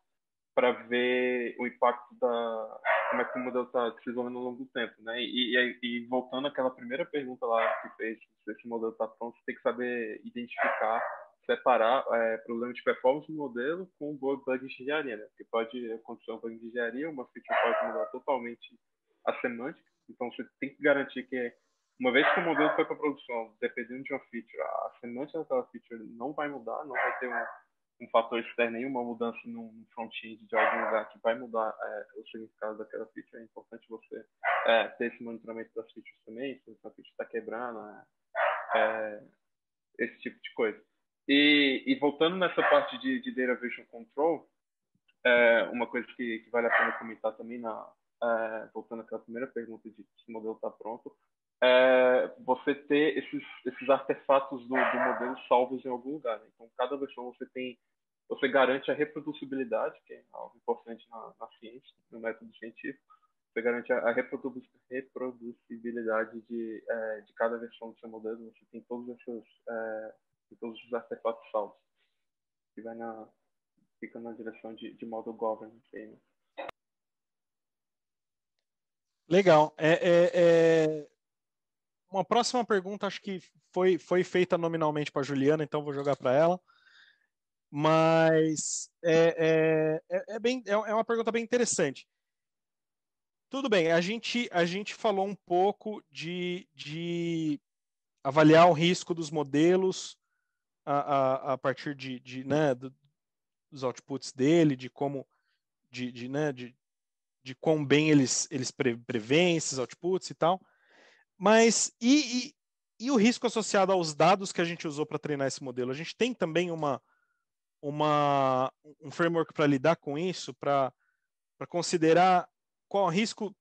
para ver o impacto como é que o modelo está se desenvolvendo ao longo do tempo, né? E voltando àquela primeira pergunta lá que fez, se esse modelo está pronto, você tem que saber identificar, separar problema de performance do modelo com bug de engenharia, né? Porque pode acontecer um bug de engenharia, uma feature pode mudar totalmente a semântica, então você tem que garantir que uma vez que o modelo foi para produção, dependendo de uma feature, a semântica daquela feature não vai mudar, não vai ter um fator externo, nenhuma mudança no front-end de algum lugar que vai mudar o significado daquela feature. É importante você ter esse monitoramento das features também, se a feature está quebrando, esse tipo de coisa. E voltando nessa parte de Data Version Control, uma coisa que vale a pena comentar também, voltando àquela primeira pergunta de se o modelo está pronto, você ter esses artefatos do modelo salvos em algum lugar, né? Então, cada versão você garante a reproducibilidade, que é algo importante na ciência, no método científico. Você garante a reproducibilidade de cada versão do seu modelo. Você tem todos os artefatos salvos, que fica na direção de model governance aí, né? Legal. Uma próxima pergunta, acho que foi feita nominalmente para a Juliana, então vou jogar para ela. Mas é uma pergunta bem interessante. Tudo bem, a gente falou um pouco de avaliar o risco dos modelos a partir né, dos outputs dele, de como de quão bem eles prevêem esses outputs e tal. Mas e o risco associado aos dados que a gente usou para treinar esse modelo? A gente tem também um framework para lidar com isso, para considerar qual o risco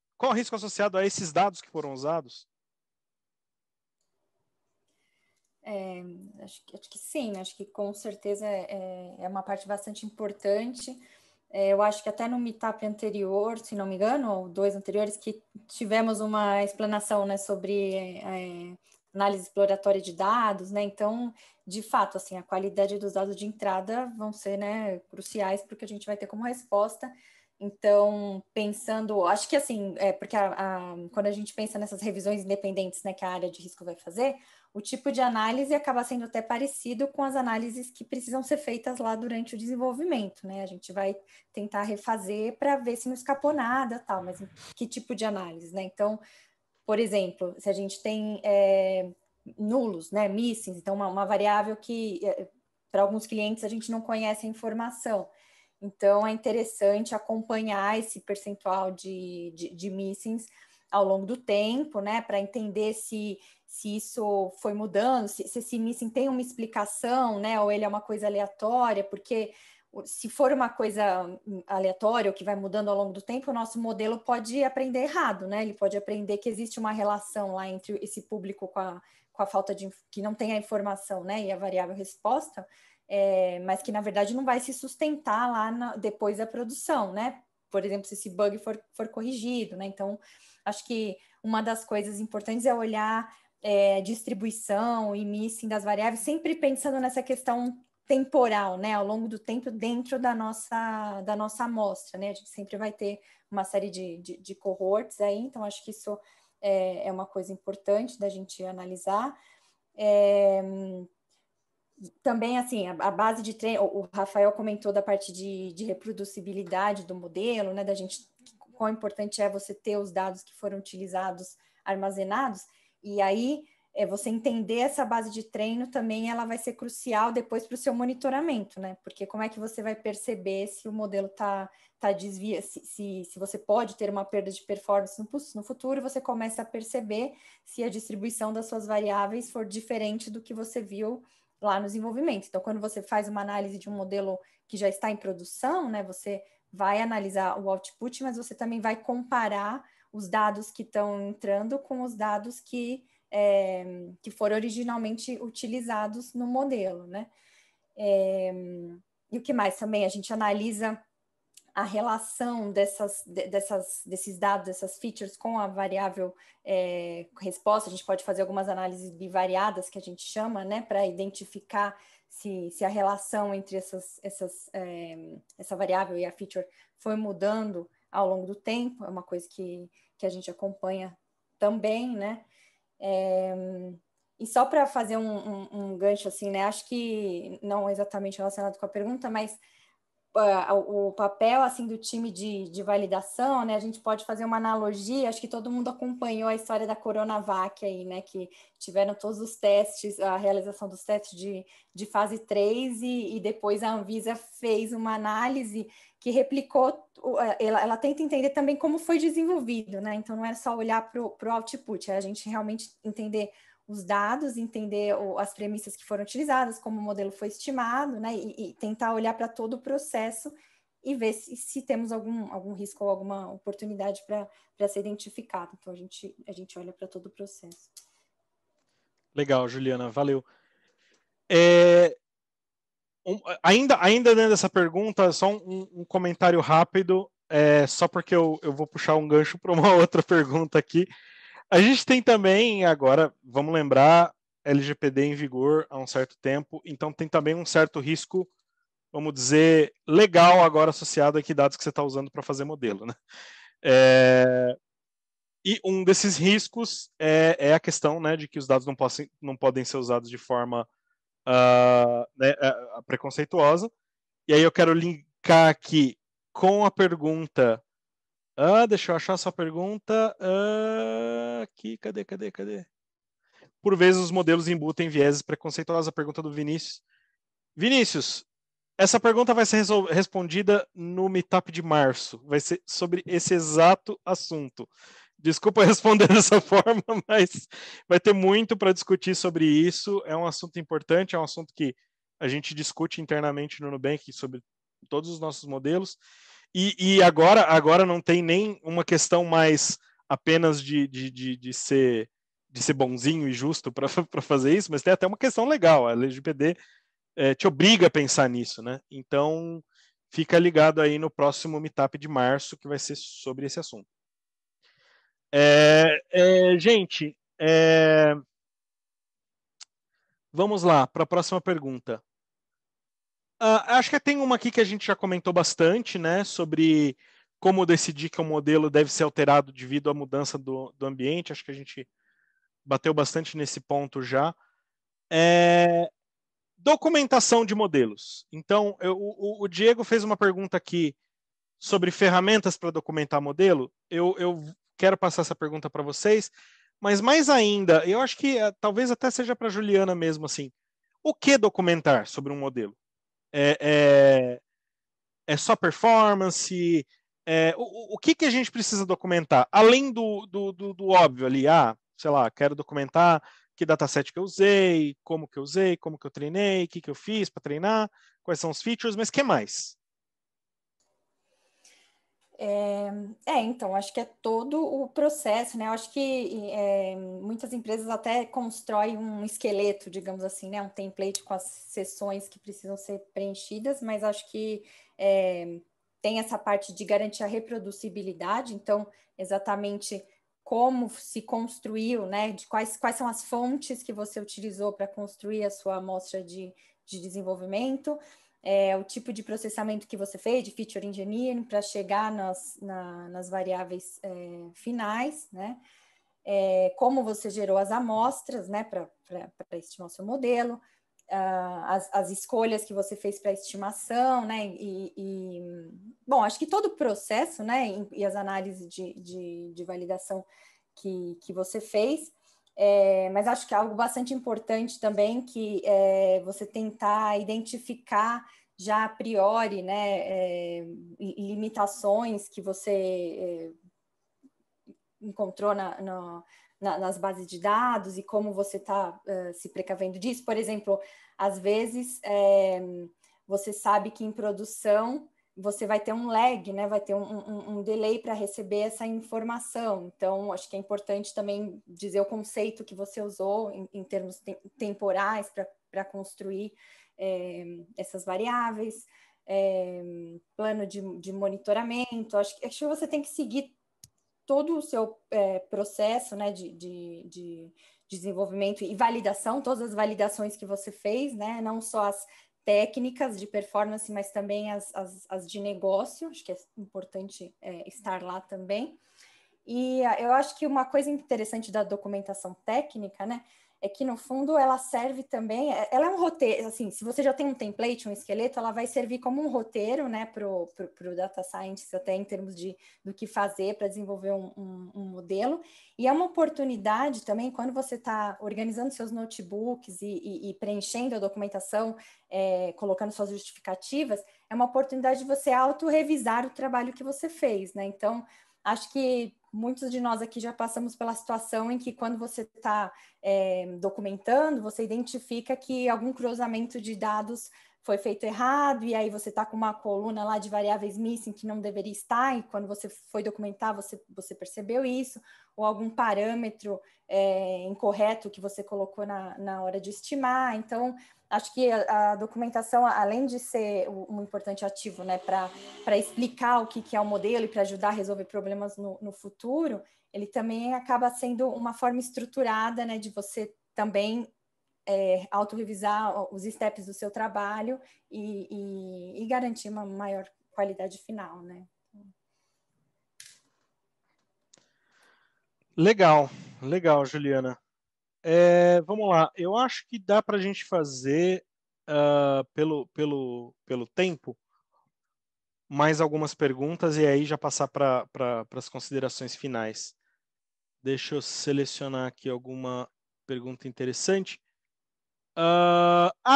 associado a esses dados que foram usados? Acho que sim, acho que com certeza é uma parte bastante importante. Eu acho que até no meetup anterior, se não me engano, ou 2 anteriores, que tivemos uma explanação, né, sobre análise exploratória de dados, né? Então, de fato, assim, a qualidade dos dados de entrada vão ser, né, cruciais para o que a gente vai ter como resposta. Então, pensando, acho que assim, porque quando a gente pensa nessas revisões independentes, né, que a área de risco vai fazer, o tipo de análise acaba sendo até parecido com as análises que precisam ser feitas lá durante o desenvolvimento, né? A gente vai tentar refazer para ver se não escapou nada, tal, mas que tipo de análise, né? Então, por exemplo, se a gente tem nulos, né, missings, então uma variável que para alguns clientes a gente não conhece a informação. Então, é interessante acompanhar esse percentual de missings ao longo do tempo, né, para entender se isso foi mudando, se esse missing tem uma explicação, né, ou ele é uma coisa aleatória, porque se for uma coisa aleatória ou que vai mudando ao longo do tempo, o nosso modelo pode aprender errado, né? Ele pode aprender que existe uma relação lá entre esse público com a falta de que não tem a informação, né? E a variável resposta, mas que na verdade não vai se sustentar lá depois da produção, né? Por exemplo, se esse bug for corrigido, né? Então, acho que uma das coisas importantes é olhar distribuição e missing das variáveis, sempre pensando nessa questão temporal, né, ao longo do tempo dentro da nossa amostra, né, a gente sempre vai ter uma série de cohorts aí, então acho que isso é uma coisa importante da gente analisar. Também, assim, a base de treino, o Rafael comentou da parte de reproducibilidade do modelo, né, da gente, quão importante é você ter os dados que foram utilizados armazenados, e aí você entender essa base de treino também, ela vai ser crucial depois para o seu monitoramento, né? Porque como é que você vai perceber se o modelo está desviando, se você pode ter uma perda de performance no futuro, você começa a perceber se a distribuição das suas variáveis for diferente do que você viu lá no desenvolvimento. Então, quando você faz uma análise de um modelo que já está em produção, né? Você vai analisar o output, mas você também vai comparar os dados que estão entrando com os dados que foram originalmente utilizados no modelo, né? E o que mais também? A gente analisa a relação desses dados, dessas features com a variável resposta. A gente pode fazer algumas análises bivariadas, que a gente chama, né, para identificar se a relação entre essa variável e a feature foi mudando ao longo do tempo. É uma coisa que a gente acompanha também, né? E só para fazer um gancho assim, né? Acho que não exatamente relacionado com a pergunta, mas o papel assim do time de validação, né? A gente pode fazer uma analogia. Acho que todo mundo acompanhou a história da Coronavac aí, né? Que tiveram todos os testes, a realização dos testes de fase 3 e depois a Anvisa fez uma análise que replicou. Ela tenta entender também como foi desenvolvido, né? Então não é só olhar para o output, é a gente realmente entender os dados, entender as premissas que foram utilizadas, como o modelo foi estimado, né, e tentar olhar para todo o processo e ver se temos algum risco ou alguma oportunidade para ser identificado. Então, a gente olha para todo o processo. Legal, Juliana, valeu. Ainda dentro dessa pergunta, só um comentário rápido, só porque eu vou puxar um gancho para uma outra pergunta aqui. A gente tem também, agora, vamos lembrar, LGPD em vigor há um certo tempo, então tem também um certo risco, vamos dizer, legal agora associado a que dados que você está usando para fazer modelo, né? E um desses riscos é a questão, né, de que os dados não podem ser usados de forma preconceituosa. E aí eu quero linkar aqui com a pergunta... deixa eu achar sua pergunta. Aqui, cadê? Por vezes os modelos embutem vieses preconceituosos. A pergunta do Vinícius. Vinícius, essa pergunta vai ser respondida no Meetup de março. Vai ser sobre esse exato assunto. Desculpa responder dessa forma, mas vai ter muito para discutir sobre isso. É um assunto importante, é um assunto que a gente discute internamente no Nubank sobre todos os nossos modelos. E agora não tem nem uma questão mais apenas de ser bonzinho e justo para fazer isso, mas tem até uma questão legal. A LGPD te obriga a pensar nisso, né? Então, fica ligado aí no próximo Meetup de março, que vai ser sobre esse assunto. Gente, vamos lá para a próxima pergunta. Acho que tem uma aqui que a gente já comentou bastante, né, sobre como decidir que o modelo deve ser alterado devido à mudança do ambiente. Acho que a gente bateu bastante nesse ponto já. Documentação de modelos. Então, o Diego fez uma pergunta aqui sobre ferramentas para documentar modelo. Eu quero passar essa pergunta para vocês, mas mais ainda, eu acho que talvez até seja para a Juliana mesmo, assim, o que documentar sobre um modelo? É só performance? O que a gente precisa documentar? Além do óbvio ali, sei lá, quero documentar que dataset que eu usei, como que eu treinei, o que eu fiz para treinar, quais são os features, mas o que mais? Então, acho que é todo o processo, né? Eu acho que muitas empresas até constroem um esqueleto, digamos assim, né? Um template com as seções que precisam ser preenchidas, mas acho que tem essa parte de garantir a reproducibilidade, então, exatamente como se construiu, né? De quais são as fontes que você utilizou para construir a sua amostra de desenvolvimento, o tipo de processamento que você fez, de feature engineering, para chegar nas variáveis finais, né? Como você gerou as amostras, né, para estimar o seu modelo, as escolhas que você fez para a estimação, né? Bom, acho que todo o processo, né, e as análises de validação que você fez. Mas acho que é algo bastante importante também que você tentar identificar já a priori, né, limitações que você encontrou nas bases de dados e como você está se precavendo disso. Por exemplo, às vezes você sabe que em produção você vai ter um lag, né? Vai ter um delay para receber essa informação. Então, acho que é importante também dizer o conceito que você usou em termos temporais para construir essas variáveis, plano de monitoramento. Acho que você tem que seguir todo o seu processo, né, de desenvolvimento e validação, todas as validações que você fez, né, não só as técnicas de performance, mas também as de negócio. Acho que é importante estar lá também. E eu acho que uma coisa interessante da documentação técnica, né, é que, no fundo, ela serve também... Ela é um roteiro, assim, se você já tem um template, um esqueleto, ela vai servir como um roteiro, né, para o Data Scientist, até em termos do que fazer para desenvolver um modelo. E é uma oportunidade também, quando você está organizando seus notebooks e preenchendo a documentação, colocando suas justificativas, é uma oportunidade de você autorrevisar o trabalho que você fez, né? Então, acho que muitos de nós aqui já passamos pela situação em que, quando você está documentando, você identifica que algum cruzamento de dados foi feito errado, e aí você está com uma coluna lá de variáveis missing que não deveria estar, e quando você foi documentar, você percebeu isso, ou algum parâmetro incorreto que você colocou na hora de estimar. Então, acho que a documentação, além de ser um importante ativo, né, para explicar o que é o modelo e para ajudar a resolver problemas no futuro, ele também acaba sendo uma forma estruturada, né, de você também autorrevisar os steps do seu trabalho e garantir uma maior qualidade final, né? Legal, Juliana. Vamos lá, eu acho que dá para a gente fazer, pelo tempo, mais algumas perguntas e aí já passar para as considerações finais. Deixa eu selecionar aqui alguma pergunta interessante.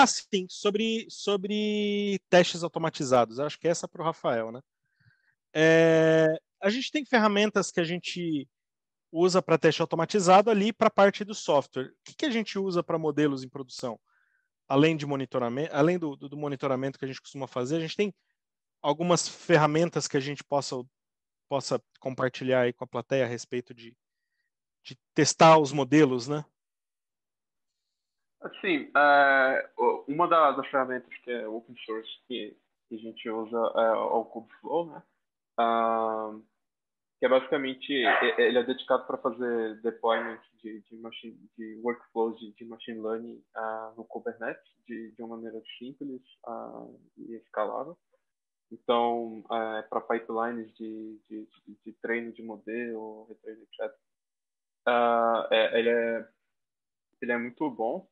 Sim, sobre testes automatizados. Acho que essa é para o Rafael, né? A gente tem ferramentas que a gente usa para teste automatizado ali para a parte do software. O que a gente usa para modelos em produção? Além de monitoramento, além do monitoramento que a gente costuma fazer, a gente tem algumas ferramentas que a gente possa compartilhar aí com a plateia a respeito de testar os modelos, né? Assim, uma das ferramentas que é open source que a gente usa é o Kubeflow, né? Que é basicamente, ele é dedicado para fazer deployment de workflows de machine learning no Kubernetes de uma maneira simples e escalável. Então, para pipelines de treino de modelo, retreino, etc. Ele é muito bom.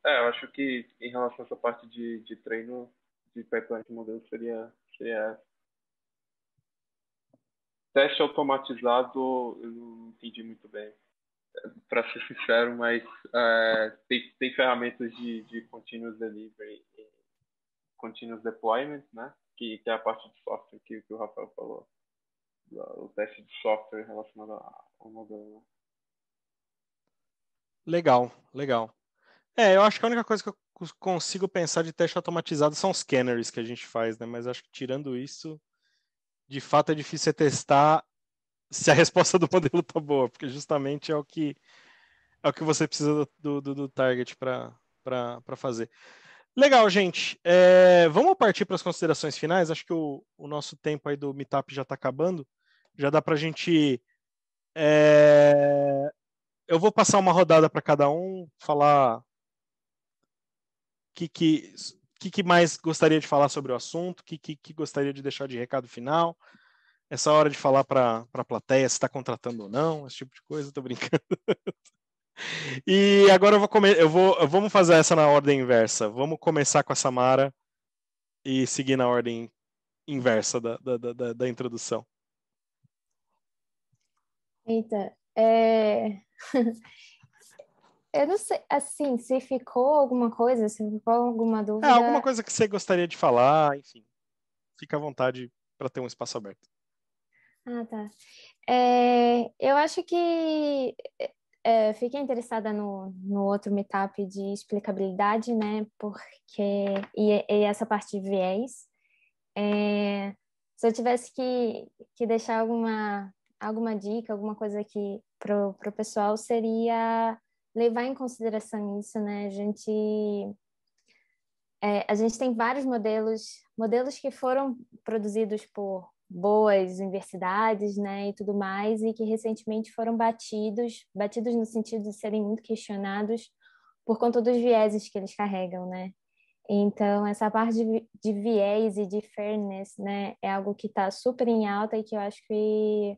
Eu acho que, em relação a essa parte de treino de pipeline de modelo, seria essa. Teste automatizado, eu não entendi muito bem, para ser sincero, mas tem ferramentas de continuous delivery e continuous deployment, né? Que é a parte de software que o Rafael falou. O teste de software relacionado ao modelo. Legal. Eu acho que a única coisa que eu consigo pensar de teste automatizado são os canneries que a gente faz, né? Mas acho que, tirando isso, de fato é difícil você testar se a resposta do modelo tá boa, porque justamente é o que você precisa do target para fazer. Legal, gente. Vamos partir para as considerações finais. Acho que o nosso tempo aí do Meetup já está acabando. Já dá para a gente... Eu vou passar uma rodada para cada um, falar o que mais gostaria de falar sobre o assunto, o que gostaria de deixar de recado final. Essa hora de falar para a plateia se está contratando ou não, esse tipo de coisa, estou brincando. E agora vamos fazer essa na ordem inversa. Vamos começar com a Samara e seguir na ordem inversa da introdução. Eita, eu não sei, assim, se ficou alguma coisa, se ficou alguma dúvida... Alguma coisa que você gostaria de falar, enfim. Fica à vontade para ter um espaço aberto. Tá. Eu acho que fiquei interessada no outro meetup de explicabilidade, né? Porque e essa parte de viés. Se eu tivesse que deixar alguma dica, alguma coisa aqui pro pessoal seria levar em consideração isso, né? A gente tem vários modelos que foram produzidos por boas universidades, né, e tudo mais, e que recentemente foram batidos no sentido de serem muito questionados por conta dos vieses que eles carregam, né? Então, essa parte de viés e de fairness, né, é algo que está super em alta e que eu acho que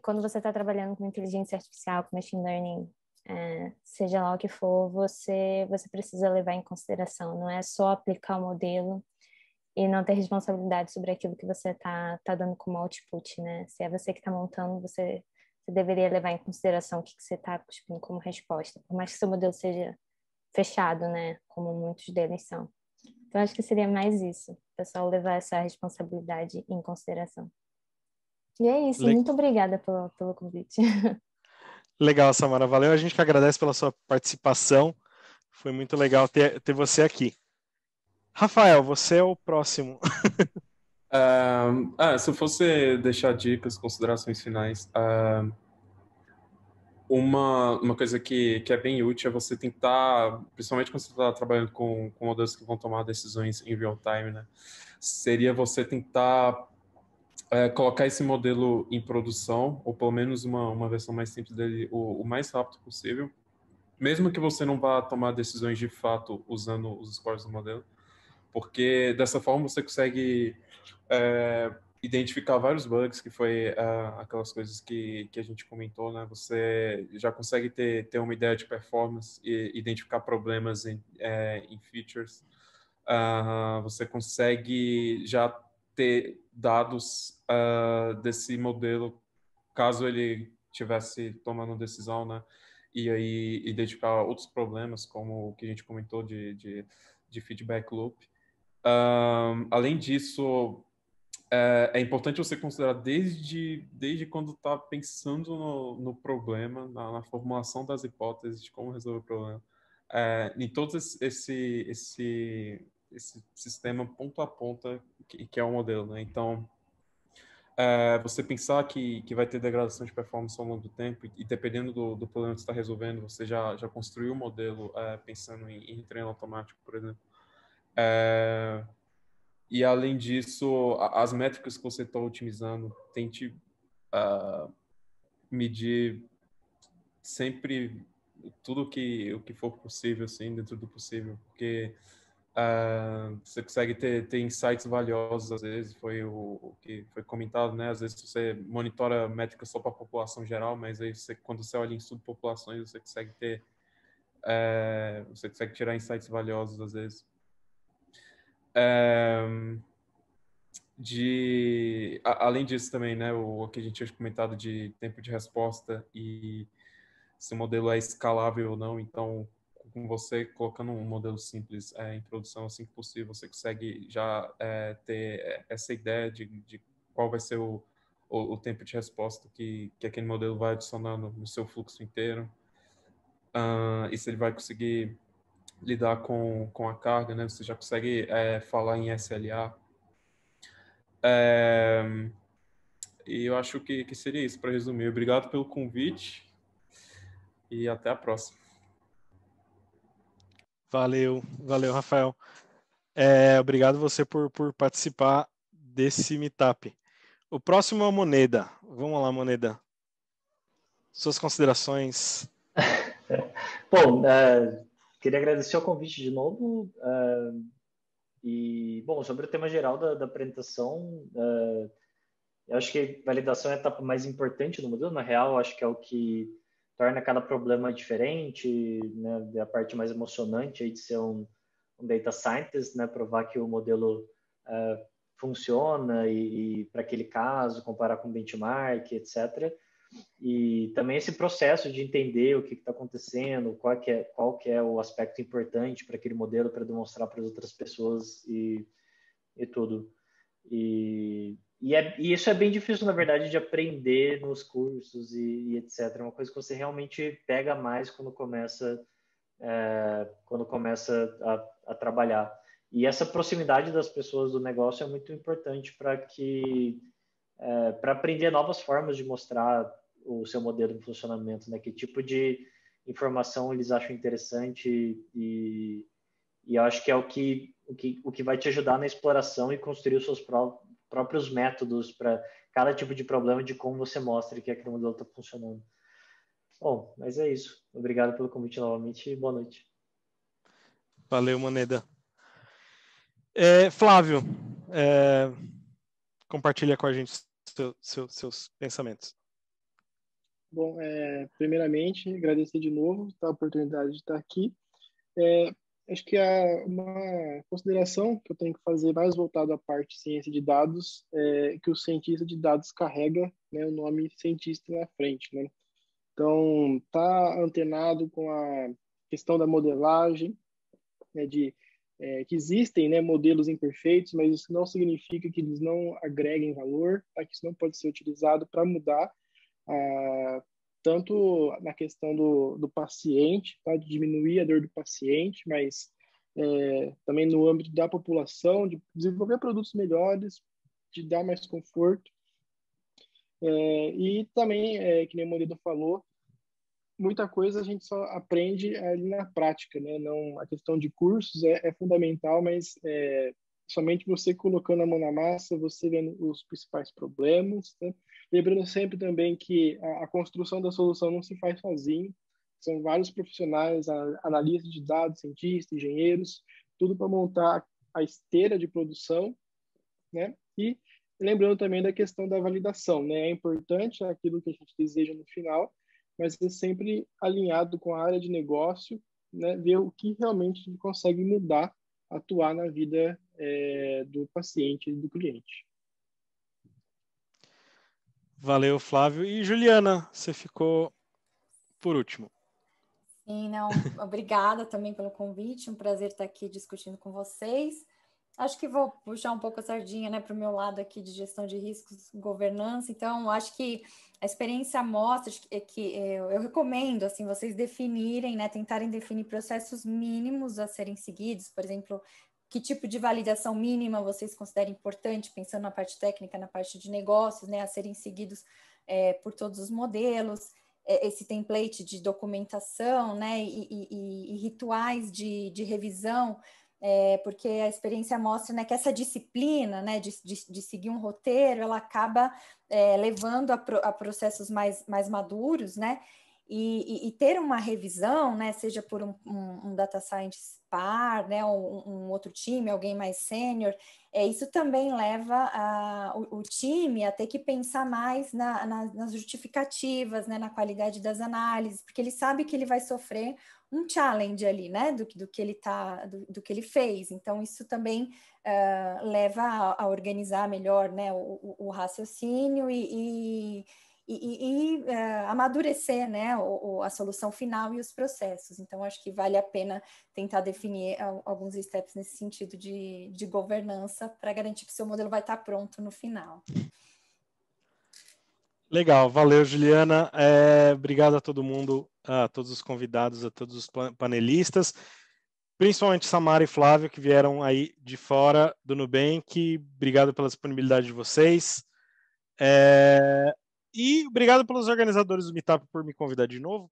quando você está trabalhando com inteligência artificial, com machine learning, seja lá o que for, você precisa levar em consideração. Não é só aplicar o modelo e não ter responsabilidade sobre aquilo que você tá dando como output, né? Se é você que está montando, você deveria levar em consideração o que você está cuspindo como resposta, por mais que seu modelo seja fechado, né? Como muitos deles são. Então, acho que seria mais isso, o pessoal levar essa responsabilidade em consideração. E é isso, muito obrigada pelo convite. Legal, Samara, valeu. A gente que agradece pela sua participação. Foi muito legal ter você aqui. Rafael, você é o próximo. Se eu fosse deixar dicas, considerações finais, uma coisa que é bem útil é você tentar, principalmente quando você está trabalhando com modelos que vão tomar decisões em real time, né? Seria você tentar colocar esse modelo em produção, ou pelo menos uma versão mais simples dele, o mais rápido possível, mesmo que você não vá tomar decisões de fato usando os scores do modelo, porque dessa forma você consegue identificar vários bugs, que foi aquelas coisas que a gente comentou, né? Você já consegue ter uma ideia de performance e identificar problemas em features. Você consegue já ter dados desse modelo, caso ele tivesse tomando decisão, né? E aí identificar outros problemas, como o que a gente comentou de feedback loop. Além disso, é importante você considerar desde quando está pensando no problema, na formulação das hipóteses de como resolver o problema, em todo esse sistema ponto a ponta que é o modelo, né? Então, você pensar que vai ter degradação de performance ao longo do tempo e dependendo do problema que você está resolvendo, você já construiu o modelo pensando em treino automático, por exemplo. E, além disso, as métricas que você está otimizando, tente medir sempre tudo o que for possível, assim, dentro do possível, porque você consegue ter insights valiosos, às vezes, foi o que foi comentado, né? Às vezes você monitora métricas só para a população geral, mas aí quando você olha em subpopulações, você consegue tirar insights valiosos, às vezes. Além disso também, né, o que a gente tinha comentado de tempo de resposta e se o modelo é escalável ou não, então com você colocando um modelo simples em produção assim que possível, você consegue já ter essa ideia de qual vai ser o tempo de resposta que aquele modelo vai adicionando no seu fluxo inteiro, e se ele vai conseguir lidar com a carga, né, você já consegue falar em SLA. E eu acho que seria isso, para resumir. Obrigado pelo convite e até a próxima. Valeu, Rafael. Obrigado você por participar desse meetup. O próximo é a Moneda. Vamos lá, Moneda. Suas considerações. Bom, queria agradecer o convite de novo. E, bom, sobre o tema geral da apresentação, eu acho que validação é a etapa mais importante do modelo. Na real, acho que é o que torna cada problema diferente, né? É a parte mais emocionante aí de ser um data scientist, né? Provar que o modelo funciona e para aquele caso, comparar com benchmark, etc. E também esse processo de entender o que está acontecendo, qual que é o aspecto importante para aquele modelo para demonstrar para as outras pessoas e tudo. E isso é bem difícil, na verdade, de aprender nos cursos e etc. É uma coisa que você realmente pega mais quando começa a trabalhar. E essa proximidade das pessoas do negócio é muito importante para que para aprender novas formas de mostrar o seu modelo de funcionamento, né? Que tipo de informação eles acham interessante e eu acho que é o que vai te ajudar na exploração e construir os seus próprios métodos para cada tipo de problema, de como você mostra que aquele modelo está funcionando. Bom, mas é isso. Obrigado pelo convite novamente e boa noite. Valeu, Moneda. Flávio, compartilha com a gente seus pensamentos. Bom, primeiramente, agradecer de novo a oportunidade de estar aqui. Acho que uma consideração que eu tenho que fazer mais voltado à parte de ciência de dados é que o cientista de dados carrega, né, o nome cientista na frente, né? Então, tá antenado com a questão da modelagem, né, que existem, né, modelos imperfeitos, mas isso não significa que eles não agreguem valor, tá? Que isso não pode ser utilizado para mudar tanto na questão do paciente, tá? De diminuir a dor do paciente, mas também no âmbito da população, de desenvolver produtos melhores, de dar mais conforto. E também, que nem o Moreira falou, muita coisa a gente só aprende ali na prática, né? Não, a questão de cursos é fundamental, mas somente você colocando a mão na massa, você vendo os principais problemas, né? Lembrando sempre também que a construção da solução não se faz sozinho, são vários profissionais, analistas de dados, cientistas, engenheiros, tudo para montar a esteira de produção, né? E lembrando também da questão da validação, né? É importante aquilo que a gente deseja no final, mas é sempre alinhado com a área de negócio, né? Ver o que realmente a gente consegue mudar, atuar na vida do paciente e do cliente. Valeu, Flávio. E Juliana, você ficou por último. Sim, não, obrigada também pelo convite, um prazer estar aqui discutindo com vocês. Acho que vou puxar um pouco a sardinha, né, para o meu lado aqui de gestão de riscos, governança. Então, acho que a experiência mostra que eu recomendo, assim, vocês definirem, né, tentarem definir processos mínimos a serem seguidos. Por exemplo, que tipo de validação mínima vocês consideram importante, pensando na parte técnica, na parte de negócios, né, a serem seguidos por todos os modelos. Esse template de documentação, né, e rituais de revisão, porque a experiência mostra, né, que essa disciplina, né, de seguir um roteiro, ela acaba levando a processos mais maduros, né, e ter uma revisão, né, seja por um data scientist par, né, ou um outro time, alguém mais sênior, isso também leva o time a ter que pensar mais nas justificativas, né, na qualidade das análises, porque ele sabe que ele vai sofrer um challenge ali, né, do que ele fez. Então, isso também leva a organizar melhor, né, o raciocínio e amadurecer, né, a solução final e os processos. Então, acho que vale a pena tentar definir alguns steps nesse sentido de governança para garantir que seu modelo vai estar pronto no final. Legal, valeu, Juliana. Obrigado a todo mundo, a todos os convidados, a todos os panelistas, principalmente Samara e Flávio, que vieram aí de fora do Nubank. Obrigado pela disponibilidade de vocês. E obrigado pelos organizadores do Meetup por me convidar de novo.